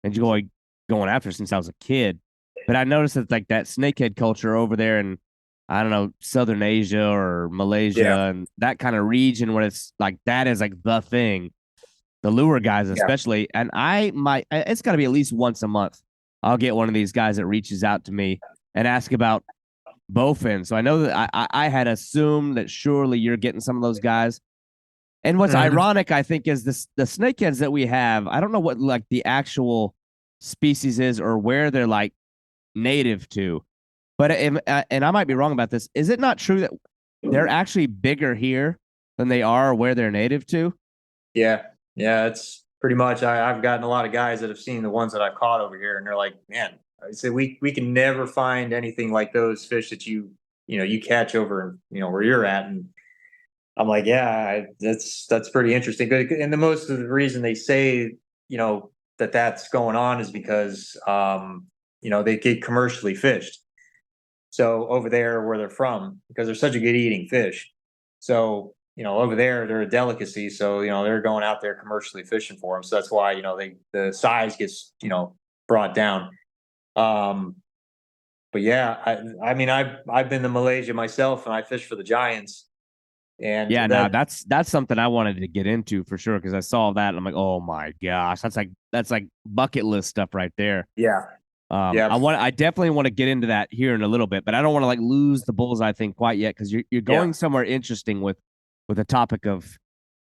enjoyed going after since I was a kid. But I noticed that like that snakehead culture over there in I don't know Southern Asia or Yeah. Malaysia and that kind of region where it's like that is like the thing. The lure guys Yeah. especially, and it's got to be at least once a month. I'll get one of these guys that reaches out to me and ask about bowfin. So I know that I had assumed that surely you're getting some of those guys. And what's Mhm. ironic, I think, is this the snakeheads that we have. I don't know what like the actual species is or where they're like native to, but and I might be wrong about this. Is it not true that they're actually bigger here than they are where they're native to? Yeah. Yeah. It's pretty much, I've gotten a lot of guys that have seen the ones that I've caught over here, and they're like, man, I said, we can never find anything like those fish that you catch over, where you're at. And I'm like, yeah, that's pretty interesting. And the most of the reason they say, that's going on is because, they get commercially fished. So over there where they're from, because they're such a good eating fish. So, over there, they're a delicacy. So, they're going out there commercially fishing for them. So that's why, the size gets, brought down. Um, but yeah, I mean, I've been to Malaysia myself, and I fish for the giants, and Yeah, no, that, that's something I wanted to get into for sure because I saw that and I'm like, oh my gosh, that's like bucket list stuff right there. yeah, yeah. I definitely want to get into that here in a little bit, but I don't want to like lose the bullseye thing quite yet because you're Yeah. going somewhere interesting with the topic of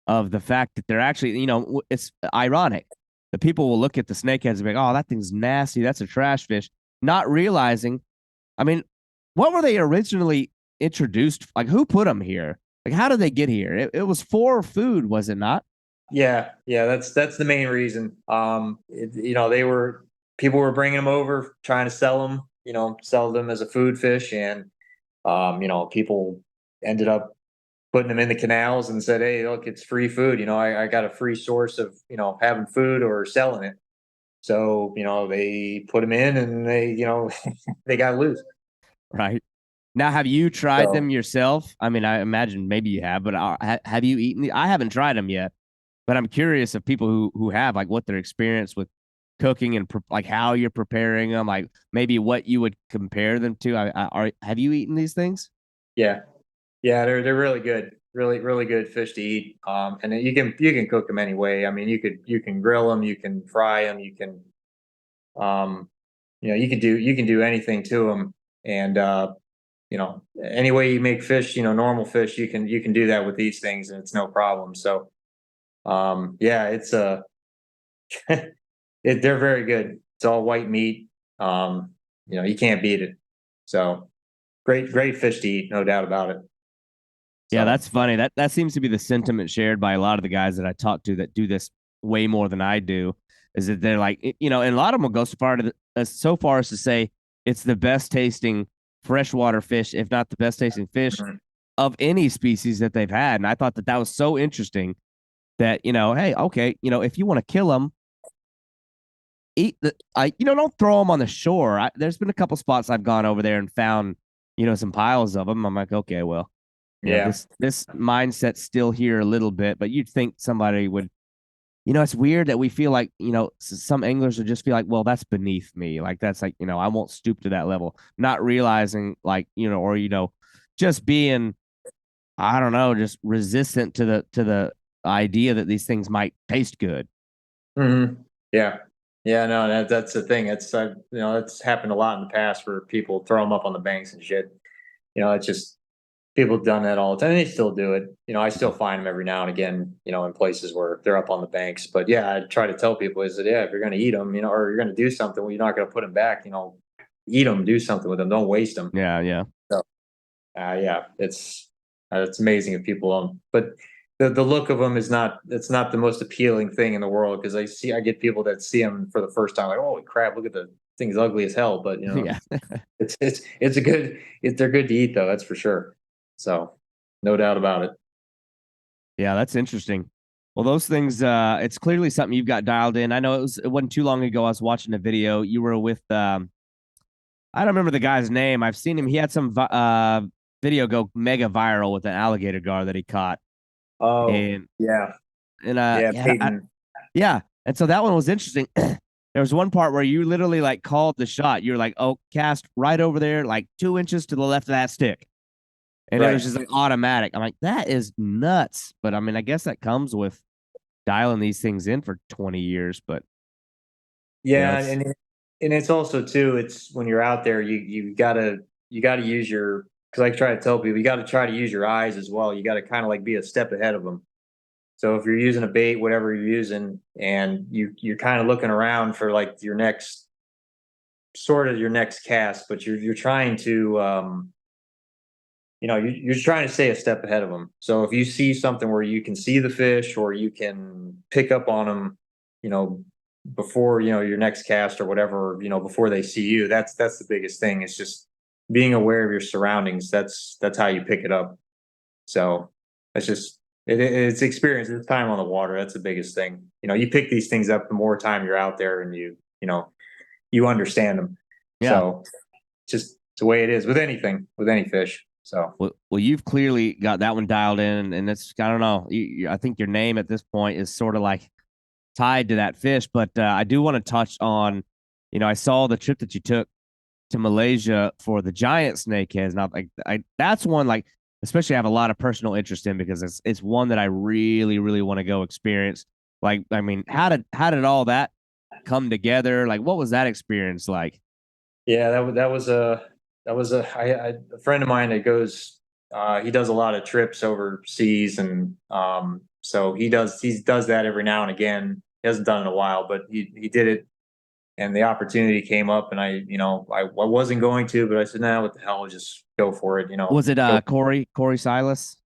the fact that they're actually, it's ironic. The people will look at the snakeheads and be like, oh, that thing's nasty. That's a trash fish. Not realizing, I mean, what were they originally introduced? Like, who put them here? Like, how did they get here? It was for food, was it not? Yeah, yeah, that's the main reason. They were people were bringing them over, trying to sell them, sell them as a food fish, and people ended up putting them in the canals and said, "Hey, look, it's free food. I got a free source of having food or selling it." So they put them in, and they they got loose. Right. Now, have you tried them So yourself? I mean, I imagine maybe you have, but have you eaten? I haven't tried them yet, but I'm curious of people who have like what their experience with cooking and like how you're preparing them, like maybe what you would compare them to. Have you eaten these things? yeah, yeah, they're really good, really good fish to eat. And then you can cook them any way. I mean, you can grill them, you can fry them, you can um, you can do anything to them. And any way you make fish, normal fish, you can do that with these things, and it's no problem. So yeah, it's they're very good. It's all white meat. You can't beat it. So great fish to eat, no doubt about it. Yeah, So, that's funny. That seems to be the sentiment shared by a lot of the guys that I talk to that do this way more than I do. Is that they're like, and a lot of them will go so far as to say it's the best tasting freshwater fish, if not the best tasting fish mhm. of any species that they've had. And I thought that was so interesting that hey, okay, if you want to kill them, don't throw them on the shore. There's been a couple spots I've gone over there and found some piles of them. I'm like, okay, well. Yeah. This mindset's still here a little bit, but you'd think somebody would, it's weird that we feel like, some anglers would just feel like, well, that's beneath me. Like, that's like, I won't stoop to that level, not realizing like, or, just being, I don't know, just resistant to the idea that these things might taste good. Mm-hmm. Yeah. Yeah, no, that's the thing. It's happened a lot in the past where people throw them up on the banks and shit. It's just people have done that all the time. And they still do it. I still find them every now and again. In places where they're up on the banks. But yeah, I try to tell people is that if you're going to eat them, or you're going to do something, well, you're not going to put them back. Eat them, do something with them. Don't waste them. Yeah, yeah. So, yeah, it's amazing if people don't. But the look of them is not. It's not the most appealing thing in the world because I get people that see them for the first time like, holy crap, look at the thing's ugly as hell. But Yeah. it's a good. They're good to eat though. That's for sure. So, no doubt about it. Yeah, that's interesting. Well, those things, it's clearly something you've got dialed in. I know it wasn't too long ago. I was watching a video. You were with, I don't remember the guy's name. I've seen him. He had some video go mega viral with an alligator gar that he caught. Oh, And, yeah. yeah, Peyton. yeah. And so that one was interesting. There was one part where you literally like called the shot. You're like, oh, cast right over there, like 2 inches to the left of that stick. And it was Right. just like automatic. I'm like, that is nuts. But I mean, I guess that comes with dialing these things in for 20 years. But Yeah, it's and it's also too, it's when you're out there, you gotta use your because I try to tell people, you gotta try to use your eyes as well. You gotta kind of like be a step ahead of them. So if you're using a bait, whatever you're using, and you're kind of looking around for like your next cast, but you're trying to you're trying to stay a step ahead of them. So if you see something where you can see the fish or you can pick up on them, you know, before your next cast or whatever, before they see you, that's the biggest thing. It's just being aware of your surroundings. That's how you pick it up. So it's just it's experience. It's time on the water. That's the biggest thing. You pick these things up the more time you're out there, and you understand them. yeah. So just it's the way it is with anything, with any fish. So Well, you've clearly got that one dialed in, and it's I don't know. I think your name at this point is sort of like tied to that fish. But I do want to touch on, I saw the trip that you took to Malaysia for the giant snakeheads. Not like that's one like especially I have a lot of personal interest in because it's one that I really really want to go experience. Like I mean, how did all that come together? Like what was that experience like? yeah, a friend of mine that goes. He does a lot of trips overseas, and so he does that every now and again. He hasn't done it in a while, but he did it, and the opportunity came up, and I wasn't going to, but I said, nah, what the hell, just go for it. Was it Go. Corey Silas?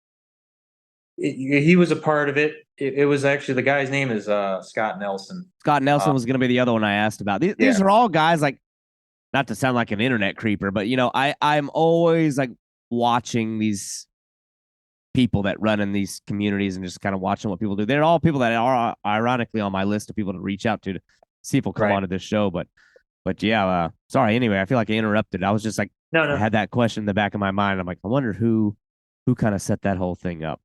He was a part of it. It was actually the guy's name is Scott Nelson. Scott Uh, Nelson was going to be the other one I asked about. yeah, These are all guys like not to sound like an internet creeper, but I'm always like watching these people that run in these communities and just kind of watching what people do. They're all people that are ironically on my list of people to reach out to see if we'll come right. on to this show. But yeah, sorry. Anyway, I feel like I interrupted. I was just like No, I no. had that question in the back of my mind. I'm like, I wonder who kind of set that whole thing up.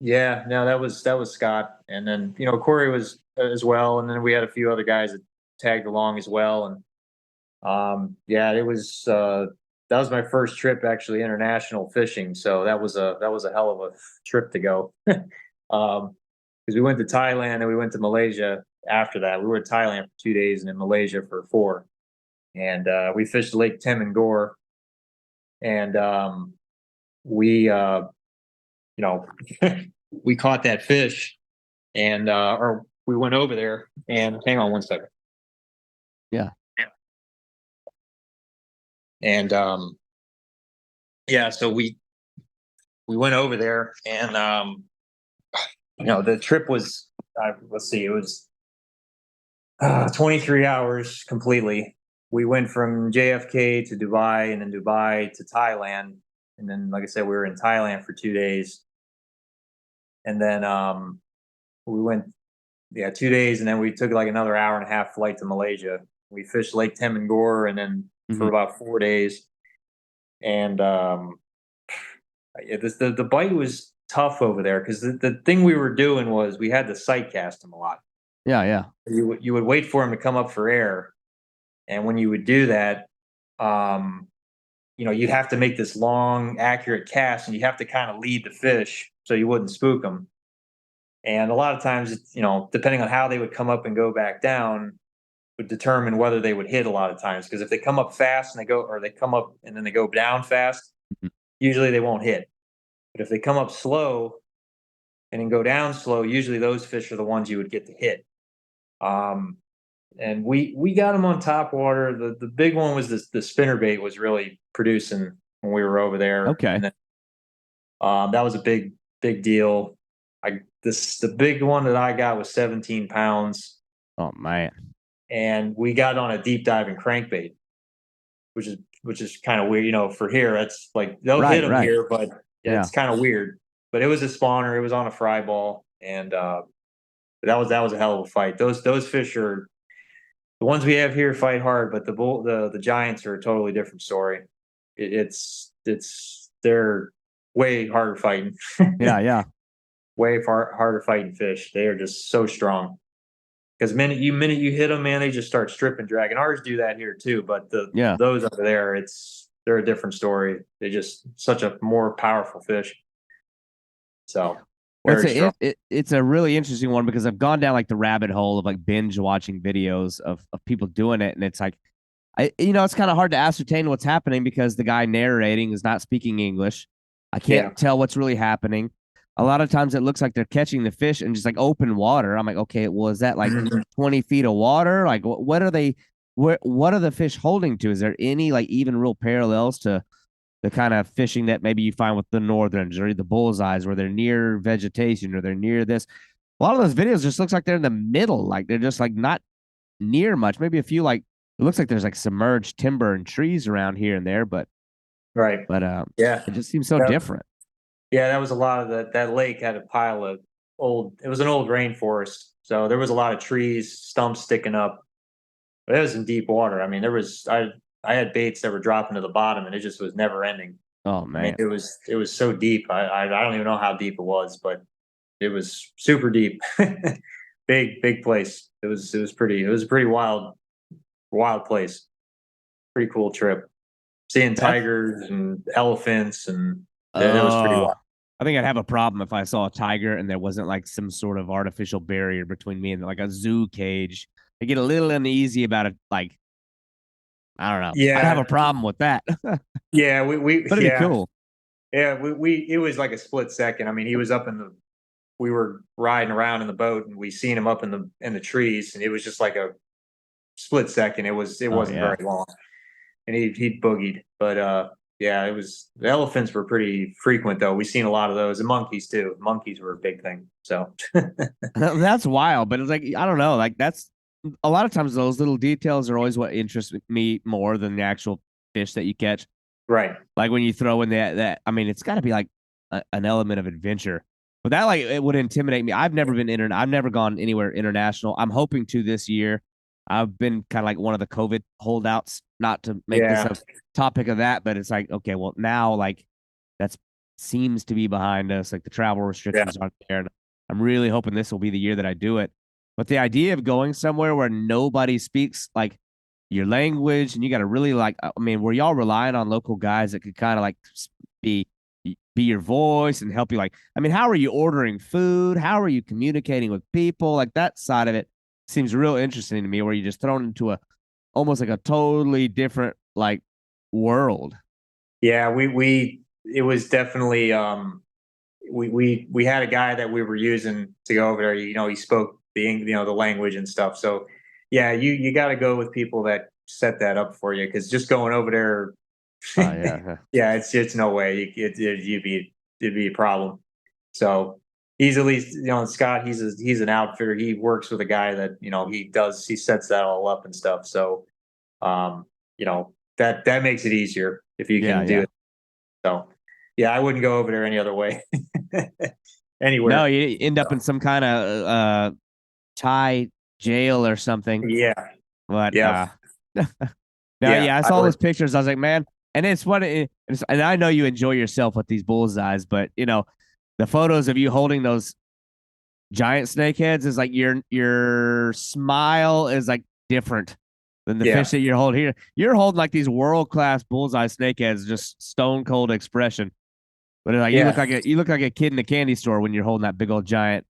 Yeah, no, that was Scott, and then Corey was as well, and then we had a few other guys that tagged along as well, and yeah, that was my first trip actually international fishing, so that was a hell of a trip to go, because we went to Thailand and we went to Malaysia after that. We were in Thailand for 2 days and in Malaysia for four, and we fished Lake Temangor, and we you know we caught that fish and or we went over there and hang on one second. Yeah. And so we went over there, and the trip was let's see, it was 23 hours completely. We went from JFK to Dubai, and then Dubai to Thailand, and then, like I said, we were in Thailand for 2 days, and then we went 2 days, and then we took like another hour and a half flight to Malaysia. We fished Lake Temangor, and then for about 4 days, and the bite was tough over there because the thing we were doing was we had to sight cast them a lot. Yeah. You would wait for them to come up for air, and when you would do that, you'd have to make this long, accurate cast, and you have to kind of lead the fish so you wouldn't spook them. And a lot of times, depending on how they would come up and go back down, would determine whether they would hit a lot of times. Because if they come up fast and they come up and then they go down fast, usually they won't hit. But if they come up slow and then go down slow, usually those fish are the ones you would get to hit. And we got them on top water. The big one was the spinnerbait was really producing when we were over there. Okay. And then, that was a big deal. The big one that I got was 17 pounds. Oh man. And we got on a deep diving crankbait, which is kind of weird. For here, it's like they'll hit them here, but it's kind of weird. But it was a spawner. It was on a fry ball, and that was a hell of a fight. Those fish are the ones we have here fight hard, but the giants are a totally different story. They're way harder fighting. Yeah. Way harder fighting fish. They are just so strong. Because minute you hit them, man, they just start stripping, dragging. Ours do that here too, but those over there, they're a different story. They're just such a more powerful fish. So it's a really interesting one because I've gone down like the rabbit hole of like binge watching videos of people doing it, and it's like it's kind of hard to ascertain what's happening because the guy narrating is not speaking English. I can't tell what's really happening. A lot of times it looks like they're catching the fish in just like open water. I'm like, okay, well, is that like 20 feet of water? Like, what are they? What are the fish holding to? Is there any like even real parallels to the kind of fishing that maybe you find with the northerns or the bullseyes, where they're near vegetation or they're near this? A lot of those videos just looks like they're in the middle, like they're just like not near much. Maybe a few like it looks like there's like submerged timber and trees around here and there, but it just seems so different. Yeah, that was a lot of that lake had a pile of it was an old rainforest. So there was a lot of trees, stumps sticking up. But it was in deep water. I mean, I had baits that were dropping to the bottom, and it just was never ending. Oh man. I mean, it was so deep. I don't even know how deep it was, but it was super deep. Big place. It was a pretty wild place. Pretty cool trip. Seeing tigers and elephants, and it was pretty wild. I think I'd have a problem if I saw a tiger and there wasn't like some sort of artificial barrier between me and like a zoo cage. I get a little uneasy about it. Like, I don't know. Yeah, I'd have a problem with that. Yeah, but it'd be cool. Yeah, it was like a split second. I mean, he was up we were riding around in the boat, and we seen him up in the trees, and it was just like a split second. It wasn't very long, and he boogied. But it was the elephants were pretty frequent though. We seen a lot of those, and monkeys too. Monkeys were a big thing. So that's wild. But it's like I don't know. Like that's a lot of times those little details are always what interests me more than the actual fish that you catch. Right. Like when you throw in that I mean, it's got to be like an element of adventure. But that like it would intimidate me. I've never gone anywhere international. I'm hoping to this year. I've been kind of like one of the COVID holdouts, not to make this a topic of that, but it's like, okay, well now like that seems to be behind us. Like the travel restrictions aren't there. And I'm really hoping this will be the year that I do it. But the idea of going somewhere where nobody speaks like your language and you got to really like, I mean, were y'all relying on local guys that could kind of like be your voice and help you? Like, I mean, how are you ordering food? How are you communicating with people? Like that side of it seems real interesting to me, where you're just thrown into almost like a totally different like world. Yeah, it was definitely we had a guy that we were using to go over there. He spoke the language and stuff. So yeah, you got to go with people that set that up for you, because just going over there, Oh yeah. yeah, it's no way. It'd be a problem. So he's at least, Scott. He's an outfitter. He works with a guy that he sets that all up and stuff. So that makes it easier if you Yeah, can do yeah. it. So yeah, I wouldn't go over there any other way. No, Anywhere. you end up in some kind of Thai jail or something. Yeah. But Yeah. no, Yeah. yeah, I I saw would. those pictures. I was like, man, and it's what and I know you enjoy yourself with these bullseyes, but the photos of you holding those giant snakeheads is like your smile is like different than the Yeah. fish that you're holding here. You're holding like these world class bullseye snakeheads, just stone cold expression. But like Yeah. you look like a kid in a candy store when you're holding that big old giant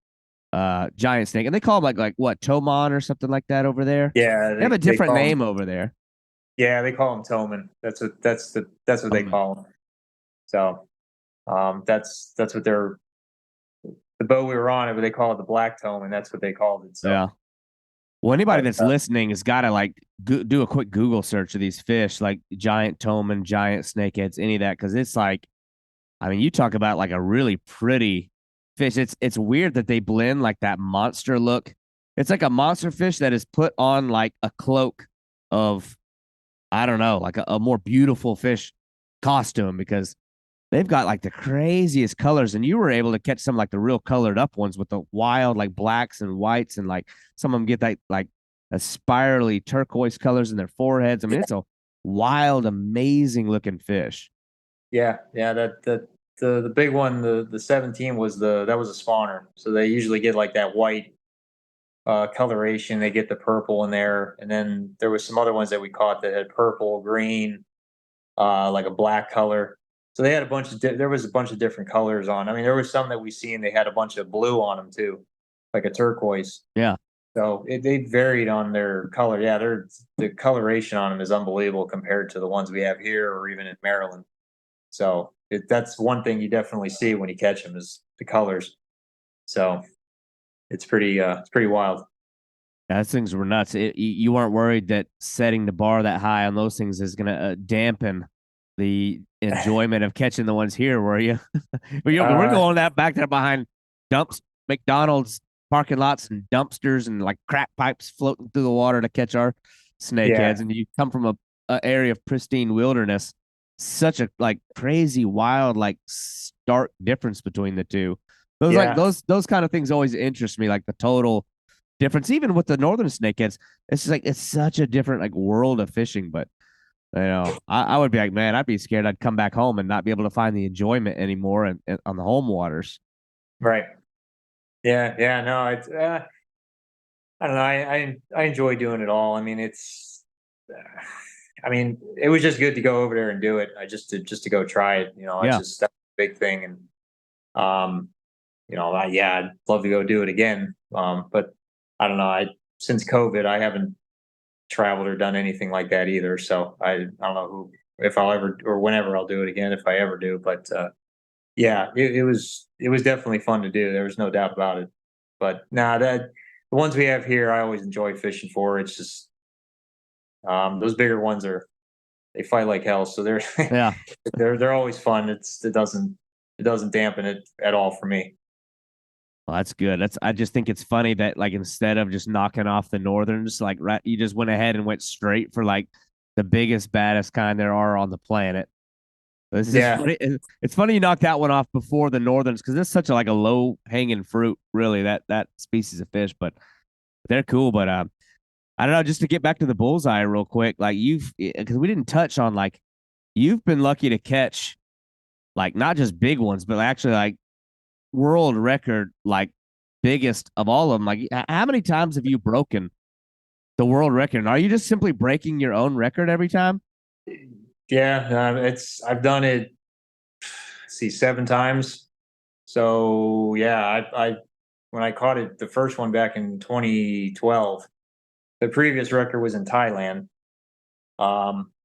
snake. And they call them like what, Tomon or something like that over there. Yeah. They have a They different call them. name over there. Yeah, they call them Toman. That's what they Um, call them. So that's what they're the boat we were on. They call it the black tome, and that's what they called it. So, yeah. Well, anybody but that's listening has got to like do a quick Google search of these fish, like giant Toman, giant snakeheads, any of that, because it's like, I mean, you talk about like a really pretty fish. It's weird that they blend like that monster look. It's like a monster fish that is put on like a cloak of, I don't know, like a more beautiful fish costume, because they've got like the craziest colors, and you were able to catch some like the real colored up ones with the wild like blacks and whites, and like some of them get that like a spirally turquoise colors in their foreheads. I mean, it's a wild, amazing looking fish. yeah, the big one, the 17 that was a spawner. So they usually get like that white coloration. They get the purple in there, and then there was some other ones that we caught that had purple, green, like a black color. So they had there was a bunch of different colors on. I mean, there was some that we seen, they had a bunch of blue on them too, like a turquoise. Yeah. So they varied on their color. Yeah, the coloration on them is unbelievable compared to the ones we have here or even in Maryland. So that's one thing you definitely see when you catch them is the colors. So it's pretty wild. Those things were nuts. You weren't worried that setting the bar that high on those things is going to dampen the enjoyment of catching the ones here, were you? We're Uh, going that back there behind dumps, McDonald's parking lots and dumpsters and like crack pipes floating through the water to catch our yeah, snakeheads. And you come from a area of pristine wilderness, such a like crazy, wild, like stark difference between the two. Those like yeah, those kind of things always interest me, like the total difference. Even with the northern snakeheads, it's just like it's such a different like world of fishing. But I would be like, man, I'd be scared. I'd come back home and not be able to find the enjoyment anymore and on the home waters. right. Yeah, yeah. No, it's I don't know. I enjoy doing it all. I mean, I mean, it was just good to go over there and do it. I just to go try it. Yeah. That's a big thing. And um, yeah, I'd love to go do it again. But I don't know. I Since COVID, I haven't traveled or done anything like that either. So I don't know if I'll ever or whenever I'll do it again if I ever do. But yeah, it was definitely fun to do. There was no doubt about it. But nah, that the ones we have here, I always enjoy fishing for. It's just those bigger ones they fight like hell, so they're Yeah. they're always fun. It doesn't dampen it at all for me. Well, that's good. I just think it's funny that like instead of just knocking off the northerns, like right, you just went ahead and went straight for like the biggest, baddest kind there are on the planet. This is Yeah, funny. It's funny you knocked that one off before the northerns because it's such a like a low hanging fruit, really, that species of fish. But they're cool. But I don't know. Just to get back to the bullseye real quick, like because we didn't touch on like you've been lucky to catch like not just big ones, but actually like world record, like biggest of all of them. Like, how many times have you broken the world record? And are you just simply breaking your own record every time? yeah. It's I've done it. See, 7 times. So yeah, I when I caught it the first one back in 2012, the previous record was in Thailand.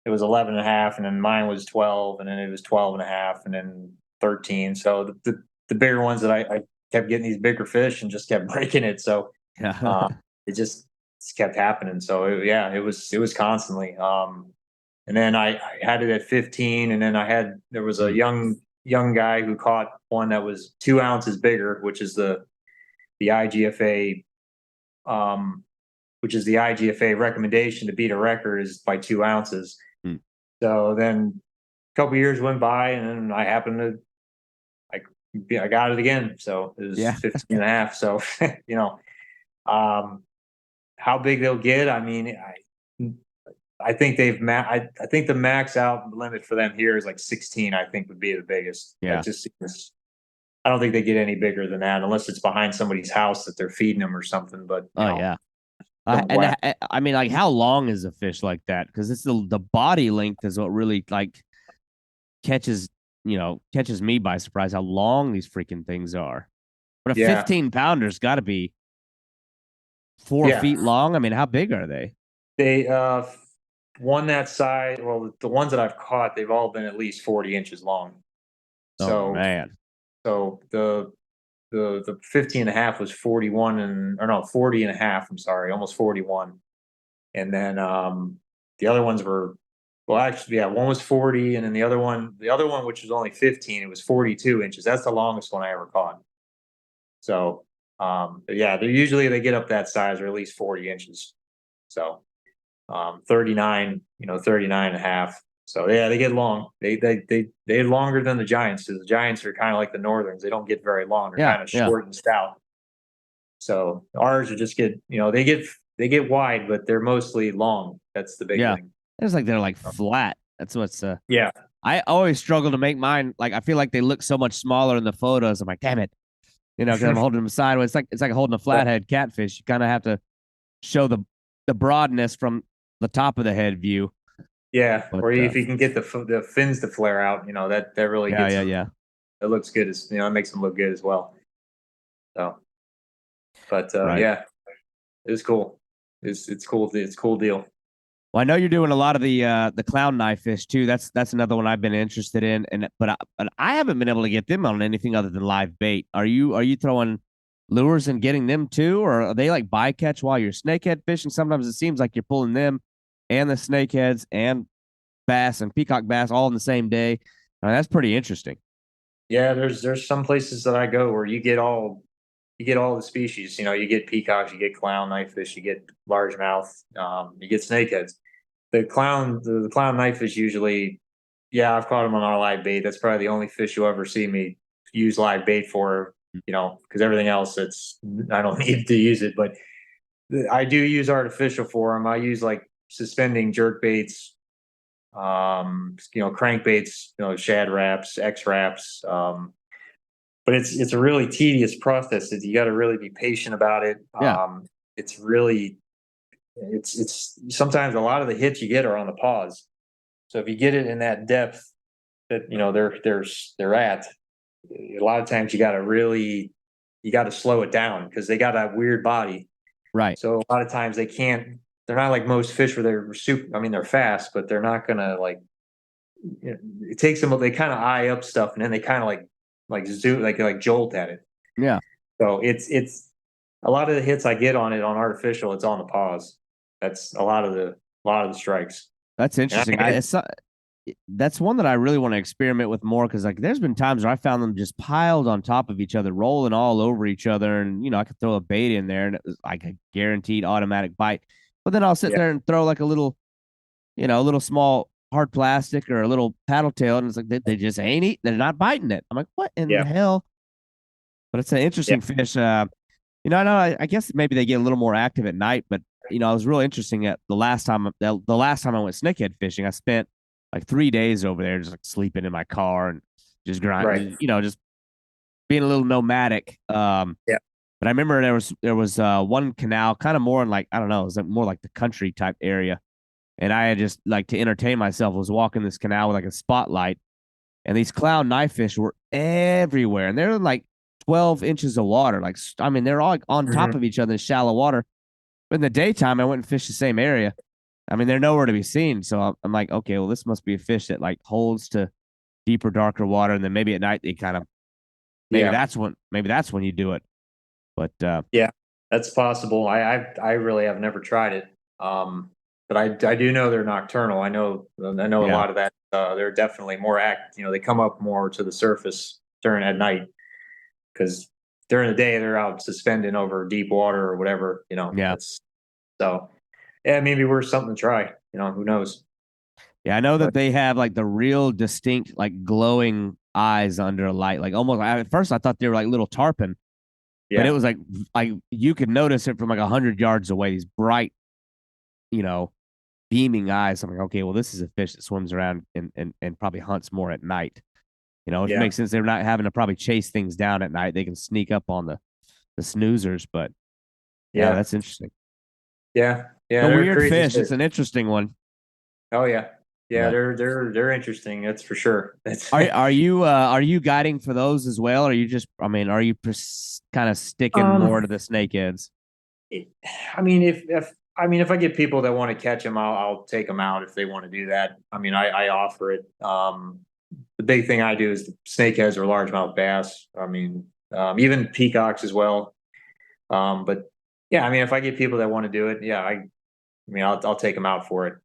It was 11 and a half, and then mine was 12, and then it was 12 and a half, and then 13. So the bigger ones that I kept getting these bigger fish and just kept breaking it. So Yeah. uh, it just it's kept happening. So it was constantly. And then I had it at 15, and then there was a young guy who caught one that was 2 ounces bigger, which is the IGFA, which is the IGFA recommendation to beat a record is by 2 ounces. Mm. So then a couple years went by, and then I happened to I got it again. So it was 15 and a half. So how big they'll get, I mean, I think I think the max out limit for them here is like 16. I think would be the biggest. Yeah. I don't think they get any bigger than that unless it's behind somebody's house that they're feeding them or something. But yeah. I mean, like, how long is a fish like that? Because it's the body length is what really like catches me by surprise. How long these freaking things are. But a 15-pounder's got to be 4 feet long. I mean, how big are they? They one that size. Well, the ones that I've caught, they've all been at least 40 inches long. Oh man. So the 15 and a half was 40 and a half. I'm sorry, almost 41. And then the other ones were, well, actually, yeah, one was 40, and then the other one, which was only 15, it was 42 inches. That's the longest one I ever caught. So yeah, they get up that size, or at least 40 inches. So 39, 39 and a half. So yeah, they get long. They're longer than the giants. The giants are kind of like the northerns. They don't get very long. They're kind of short and stout. So ours are just they get wide, but they're mostly long. That's the big thing. It's like they're like flat. That's what's yeah. I always struggle to make mine. Like, I feel like they look so much smaller in the photos. I'm like, damn it, because I'm holding them sideways. It's like holding a flathead catfish. You kind of have to show the broadness from the top of the head view. Yeah, but, or if you can get the fins to flare out, that really gets it looks good. It makes them look good as well. So, but yeah, it's cool. It's cool. It's a cool deal. Well, I know you're doing a lot of the clown knife fish too. That's another one I've been interested in, but I haven't been able to get them on anything other than live bait. Are you throwing lures and getting them too, or are they like bycatch while you're snakehead fishing? Sometimes it seems like you're pulling them and the snakeheads and bass and peacock bass all in the same day. That's pretty interesting. Yeah, there's some places that I go where you get all the species. You get peacocks, you get clown knifefish, you get largemouth, you get snakeheads. The clown knifefish usually, I've caught them on our live bait. That's probably the only fish you'll ever see me use live bait for. Because everything else, I don't need to use it, but I do use artificial for them. I use like suspending jerk baits, crankbaits, shad wraps, X wraps. But it's a really tedious process. You got to really be patient about it. It's sometimes a lot of the hits you get are on the pause. So if you get it in that depth that they're at, a lot of times you got to slow it down because they got that weird body. Right. So a lot of times they're not like most fish where they're fast, but they're not gonna it takes them, they kind of eye up stuff and then they kind of like zoom, like jolt at it. Yeah. So it's a lot of the hits I get on it on artificial, it's on the pause. That's a lot of the strikes. That's interesting. That's one that I really want to experiment with more because there's been times where I found them just piled on top of each other, rolling all over each other, and I could throw a bait in there and it was like a guaranteed automatic bite. But then I'll sit there and throw like a little small hard plastic or a little paddle tail, and it's like they just ain't eating. They're not biting it. I'm like, what in the hell? But it's an interesting fish. I guess maybe they get a little more active at night, but it was real interesting at the last time I went snakehead fishing. I spent like 3 days over there, just like sleeping in my car and just grinding, just being a little nomadic. But I remember there was one canal, kind of more in like, I don't know, it was more like the country type area. And I had just like to entertain myself, was walking this canal with like a spotlight, and these clown knife fish were everywhere. And they're like 12 inches of water. They're all like on top of each other in shallow water. But in the daytime, I went and fished the same area. They're nowhere to be seen. So I'm like, okay, well, this must be a fish that like holds to deeper, darker water. And then maybe at night they kind of, maybe that's when you do it. But That's possible. I really have never tried it. But I do know they're nocturnal. I know a Yeah. lot of that. They're definitely more they come up more to the surface during at night because during the day they're out suspending over deep water or whatever. Yeah. That's so. Yeah, maybe we're something to try. Who knows? Yeah. I know that But they have like the real distinct, like glowing eyes under a light. Like almost at first I thought they were like little tarpon, but it yeah, was like you could notice it from like 100 yards away. These bright, you know, beaming eyes. I'm like, okay, well, this is a fish that swims around and probably hunts more at night. It yeah, makes sense. They're not having to probably chase things down at night. They can sneak up on the snoozers. But yeah, yeah, that's interesting. yeah. A They're weird crazy fish. fish. It's an interesting one. Oh yeah, yeah. But They're interesting. That's for sure. That's are you guiding for those as well? Or are you just are you kind of sticking more um. to the snakeheads? it- if I get people that want to catch them, I'll take them out if they want to do that. I offer it. The big thing I do is snakeheads or largemouth bass. Even peacocks as well. But yeah, if I get people that want to do it, yeah, I'll take them out for it.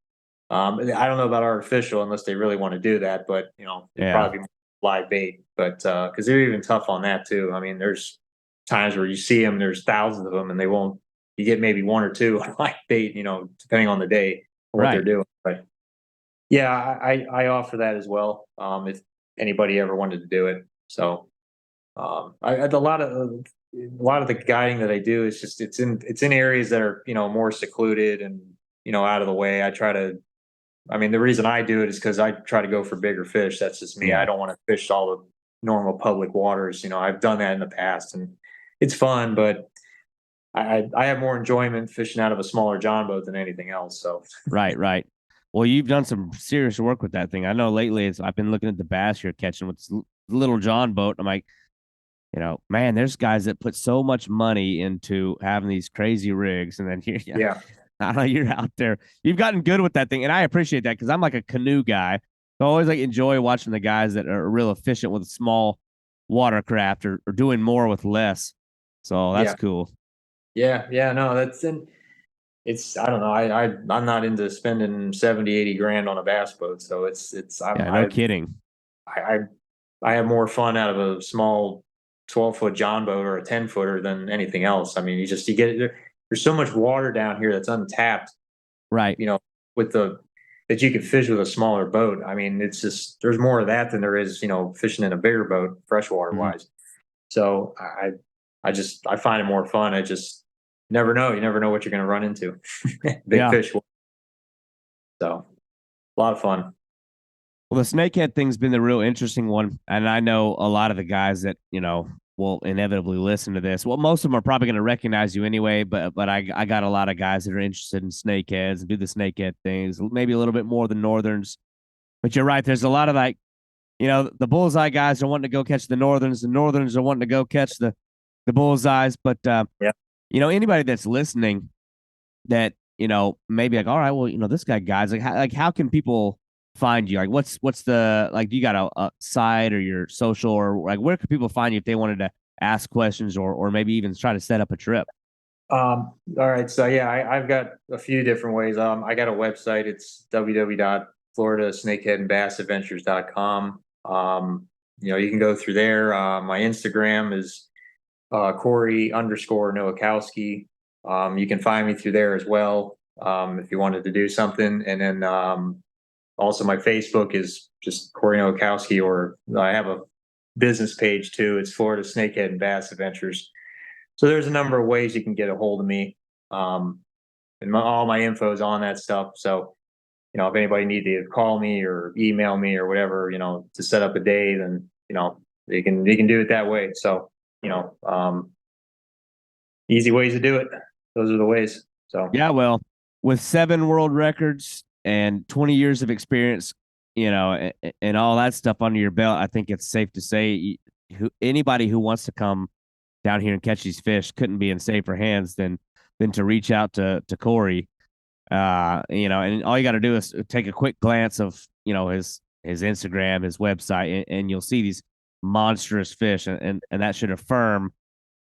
I don't know about artificial unless they really want to do that, but it'd Yeah. probably be live bait. But because they're even tough on that too. There's times where you see them, there's thousands of them, and they won't. You get maybe one or two on live bait, depending on the day or what they're Right. doing. But yeah, I offer that as well. If anybody ever wanted to do it, so a lot of the guiding that I do is just it's in areas that are more secluded and out of the way. The reason I do it is because I try to go for bigger fish. That's just me. I Yeah. don't want to fish all the normal public waters. I've done that in the past and it's fun, but I have more enjoyment fishing out of a smaller John boat than anything else. So Right. Right. Well, you've done some serious work with that thing. I know lately I've been looking at the bass you're catching with this little John boat. I'm like, man, there's guys that put so much money into having these crazy rigs, and then here, yeah, yeah, I don't know, you're out there. You've gotten good with that thing, and I appreciate that because I'm like a canoe guy. So I always like enjoy watching the guys that are real efficient with a small watercraft or doing more with less. So that's yeah, cool. yeah. No, that's and it's I don't know. I'm not into spending 70, 80 grand on a bass boat. So it's Yeah, no kidding. I I have more fun out of a small 12-foot John boat or a 10-footer than anything else. You get there's so much water down here that's untapped, Right. you know, with the that you can fish with a smaller boat. It's just there's more of that than there is, fishing in a bigger boat, freshwater Mhm. wise. So I find it more fun. I just never know. You never know what you're going to run into. Big Yeah. fish. So a lot of fun. Well, the snakehead thing's been the real interesting one, and I know a lot of the guys that will inevitably listen to this. Well, most of them are probably going to recognize you anyway, but I got a lot of guys that are interested in snakeheads and do the snakehead things, maybe a little bit more than northerns. But you're right. There's a lot of the bullseye guys are wanting to go catch the northerns. The northerns are wanting to go catch the bullseyes. But Yeah. anybody that's listening that maybe like, all right, well, this guys like how can people find you? Like, what's the like? Do you got a site or your social or like where could people find you if they wanted to ask questions or maybe even try to set up a trip? All right. So yeah, I've got a few different ways. I got a website. It's www.floridasnakeheadandbassadventures.com. You can go through there. My Instagram is Corey_Nowakowski. You can find me through there as well if you wanted to do something. And then also my Facebook is just Corey Nowakowski, or I have a business page too. It's Florida Snakehead and Bass Adventures. So there's a number of ways you can get a hold of me. And all my info is on that stuff. So, if anybody needs to call me or email me or whatever, to set up a day, then, they can do it that way. So, easy ways to do it. Those are the ways. So, Yeah, well, with 7 world records and 20 years of experience, and all that stuff under your belt, I think it's safe to say anybody who wants to come down here and catch these fish couldn't be in safer hands than to reach out to Corey. And all you got to do is take a quick glance of his Instagram, his website, and you'll see these monstrous fish, and that should affirm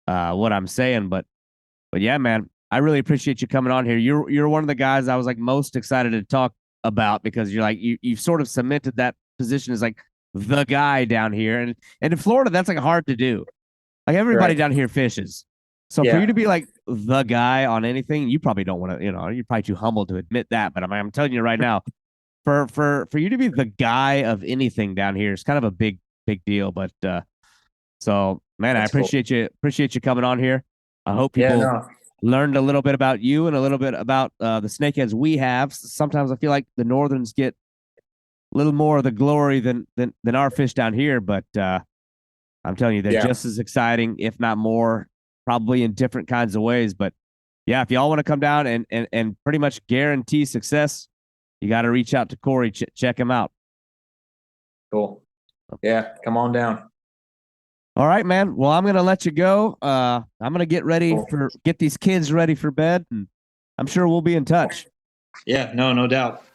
what I'm saying. But But yeah, man, I really appreciate you coming on here. You're one of the guys I was like most excited to talk about because you're like you've sort of cemented that position as like the guy down here, and in Florida that's like hard to do. Like everybody down here fishes, so for you to be like the guy on anything, you probably don't want to. You're probably too humble to admit that. But I'm telling you right now, for you to be the guy of anything down here is kind of a big deal. But so man, I appreciate you coming on here. I hope people learned a little bit about you and a little bit about the snakeheads we have. Sometimes I feel like the Northerns get a little more of the glory than our fish down here, but I'm telling you, they're just as exciting, if not more, probably in different kinds of ways. But yeah, if y'all want to come down and pretty much guarantee success, you got to reach out to Corey, check him out. Cool. Yeah, come on down. All right, man. Well, I'm gonna let you go. I'm gonna get these kids ready for bed, and I'm sure we'll be in touch. Yeah, no doubt.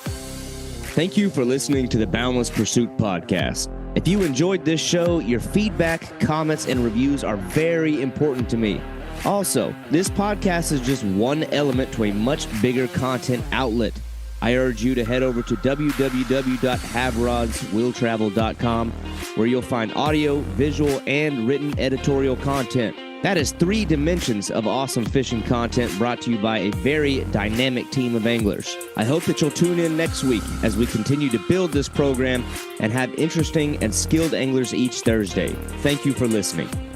Thank you for listening to the Boundless Pursuit Podcast. If you enjoyed this show, your feedback, comments, and reviews are very important to me. Also, this podcast is just one element to a much bigger content outlet. I urge you to head over to www.havrodswilltravel.com, where you'll find audio, visual, and written editorial content. That is 3 dimensions of awesome fishing content brought to you by a very dynamic team of anglers. I hope that you'll tune in next week as we continue to build this program and have interesting and skilled anglers each Thursday. Thank you for listening.